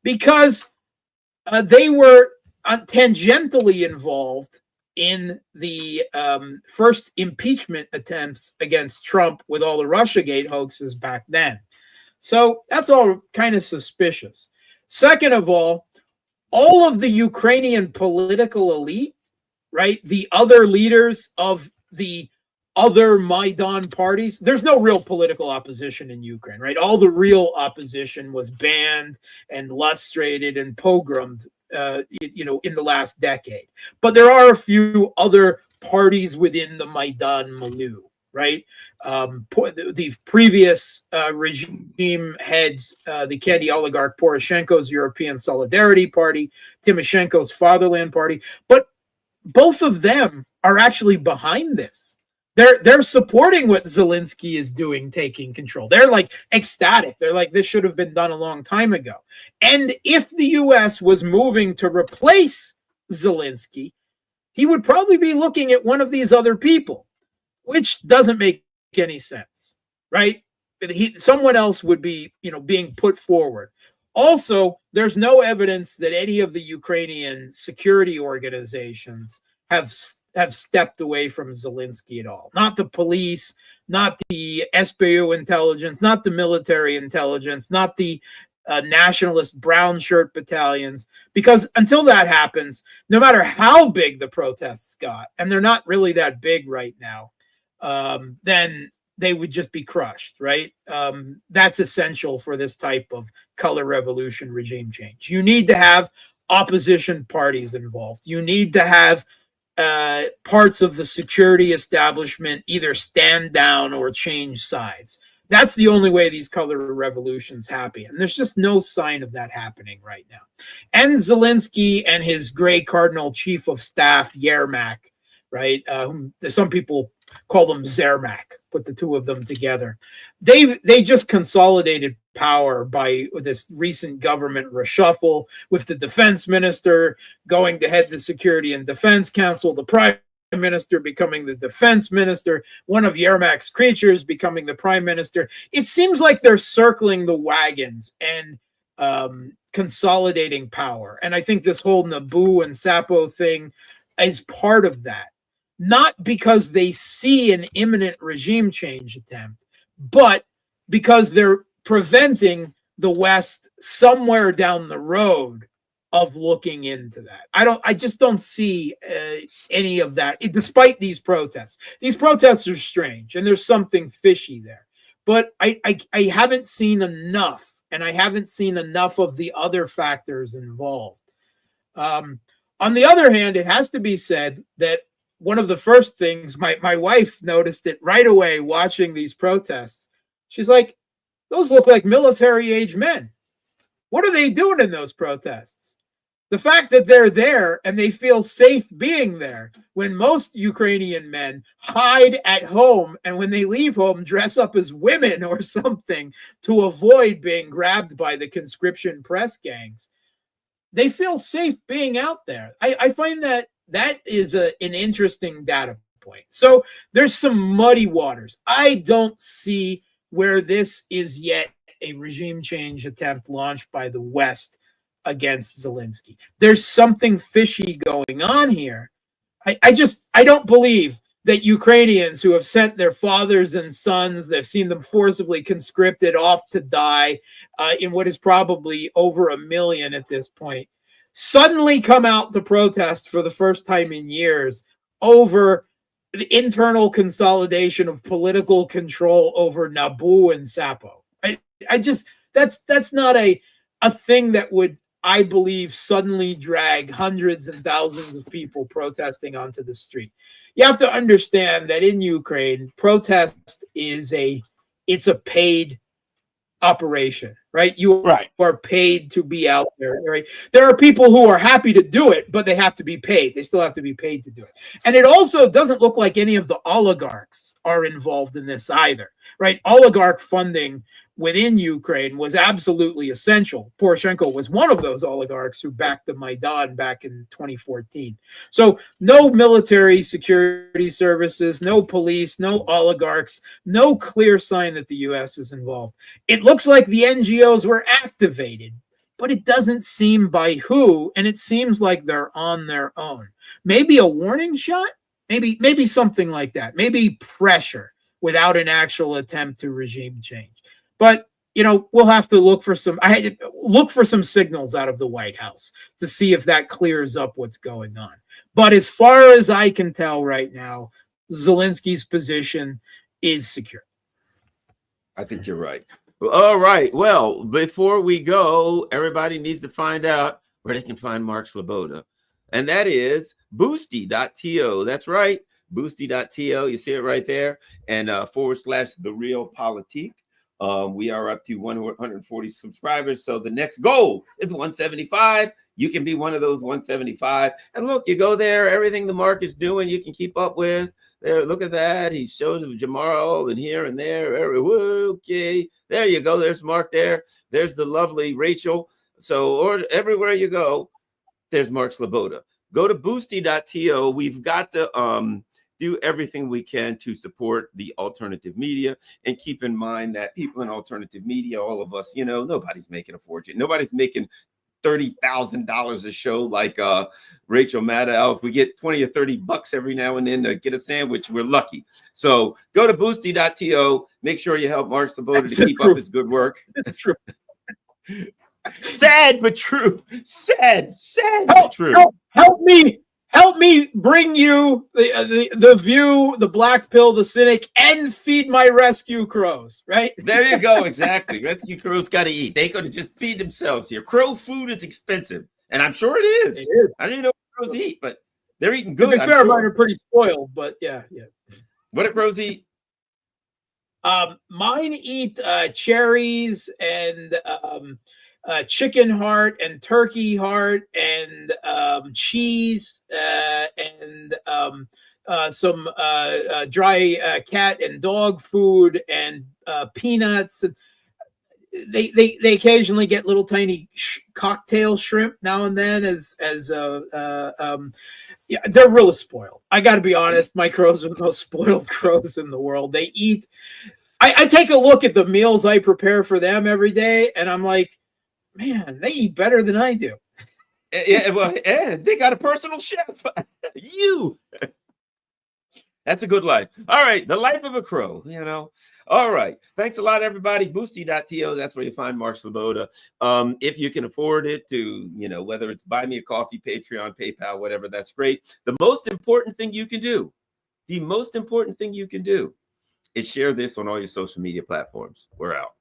Speaker 2: because they were tangentially involved in the first impeachment attempts against Trump with all the Russiagate hoaxes back then. So that's all kind of suspicious. Second of all of the Ukrainian political elite, right, the other leaders of the other Maidan parties, there's no real political opposition in Ukraine, right? All the real opposition was banned and lustrated and pogromed, in the last decade. But there are a few other parties within the Maidan milieu, right? The previous regime heads, the Kennedy oligarch Poroshenko's European Solidarity Party, Timoshenko's Fatherland Party, but both of them are actually behind this. They're supporting what Zelensky is doing, taking control. They're like ecstatic. They're like, this should have been done a long time ago. And if the US was moving to replace Zelensky, he would probably be looking at one of these other people, which doesn't make any sense, right? Someone else would be, being put forward. Also, there's no evidence that any of the Ukrainian security organizations have stepped away from Zelensky at all. Not the police, not the SBU intelligence, not the military intelligence, not the nationalist brown shirt battalions, because until that happens, no matter how big the protests got, and they're not really that big right now, then they would just be crushed, right? That's essential for this type of color revolution regime change. You need to have opposition parties involved. You need to have parts of the security establishment either stand down or change sides. That's the only way these color revolutions happen. And there's just no sign of that happening right now. And Zelensky and his gray cardinal chief of staff, Yermak, right? Some people call them Zermak, put the two of them together. They just consolidated power by this recent government reshuffle, with the defense minister going to head the Security and Defense Council, the prime minister becoming the defense minister, one of Yermak's creatures becoming the prime minister. It seems like they're circling the wagons and consolidating power. And I think this whole Naboo and Sapo thing is part of that. Not because they see an imminent regime change attempt, but because they're preventing the West somewhere down the road of looking into that. I just don't see any of that, despite these protests. These protests are strange, and there's something fishy there. But I haven't seen enough, and I haven't seen enough of the other factors involved. On the other hand, it has to be said that one of the first things, my wife noticed it right away watching these protests. She's like, those look like military-age men. What are they doing in those protests? The fact that they're there and they feel safe being there, when most Ukrainian men hide at home and when they leave home dress up as women or something to avoid being grabbed by the conscription press gangs. They feel safe being out there. I find that is an interesting data point. So there's some muddy waters. I don't see where this is yet a regime change attempt launched by the West against Zelensky. There's something fishy going on here. I don't believe that Ukrainians who have sent their fathers and sons, they've seen them forcibly conscripted off to die in what is probably over 1 million at this point, suddenly come out to protest for the first time in years over the internal consolidation of political control over Naboo and Sapo. That's not a thing that would, I believe, suddenly drag hundreds and thousands of people protesting onto the street. You have to understand that in Ukraine, protest it's a paid operation, right? You are paid to be out there, right? There are people who are happy to do it, but they have to be paid. They still have to be paid to do it. And it also doesn't look like any of the oligarchs are involved in this either, right? Oligarch funding within Ukraine was absolutely essential. Poroshenko was one of those oligarchs who backed the Maidan back in 2014. So no military security services, no police, no oligarchs, no clear sign that the U.S. is involved. It looks like the NGOs were activated, but it doesn't seem by who, and it seems like they're on their own. Maybe a warning shot, maybe something like that, maybe pressure without an actual attempt to regime change. But, we'll have to look for some signals out of the White House to see if that clears up what's going on. But as far as I can tell right now, Zelensky's position is secure.
Speaker 1: I think you're right. All right. Well, before we go, everybody needs to find out where they can find Mark Sleboda. And that is boosty.to. That's right. Boosty.to. You see it right there. And /The Real Politique. We are up to 140 subscribers. So the next goal is 175. You can be one of those 175. And look, you go there, everything the Mark is doing, you can keep up with. There, look at that. He shows Jamal and here and there. Okay, there you go. There's Mark there. There's the lovely Rachel. So, or everywhere you go, there's Mark Sleboda. Go to boosty.to. We've got to do everything we can to support the alternative media, and keep in mind that people in alternative media, all of us, nobody's making a fortune. Nobody's making $30,000 a show like Rachel Maddow. If we get 20 or 30 bucks every now and then to get a sandwich, we're lucky. So go to boosty.to. Make sure you help Mark Sleboda to keep up his good work.
Speaker 2: True.
Speaker 1: Sad but true. Sad but true.
Speaker 2: Help me bring you the View, the Black Pill, the Cynic, and feed my rescue crows, right?
Speaker 1: There you go. Exactly. Rescue crows got to eat. They got to just feed themselves here. Crow food is expensive, and I'm sure it is.
Speaker 2: It is.
Speaker 1: I don't even know what crows eat, but they're eating good.
Speaker 2: To be fair, mine are pretty spoiled, but yeah.
Speaker 1: What do crows eat?
Speaker 2: Mine eat cherries and chicken heart and turkey heart and cheese and some dry cat and dog food and peanuts. They occasionally get little tiny cocktail shrimp now and then yeah, they're really spoiled. I got to be honest. My crows are the most spoiled crows in the world. They eat. I take a look at the meals I prepare for them every day, and I'm like, man, they eat better than I do.
Speaker 1: Yeah, well, they got a personal chef. You. That's a good life. All right, the life of a crow, All right, thanks a lot, everybody. Boosty.to, that's where you find Mark Sleboda. If you can afford it to, whether it's buy me a coffee, Patreon, PayPal, whatever, that's great. The most important thing you can do is share this on all your social media platforms. We're out.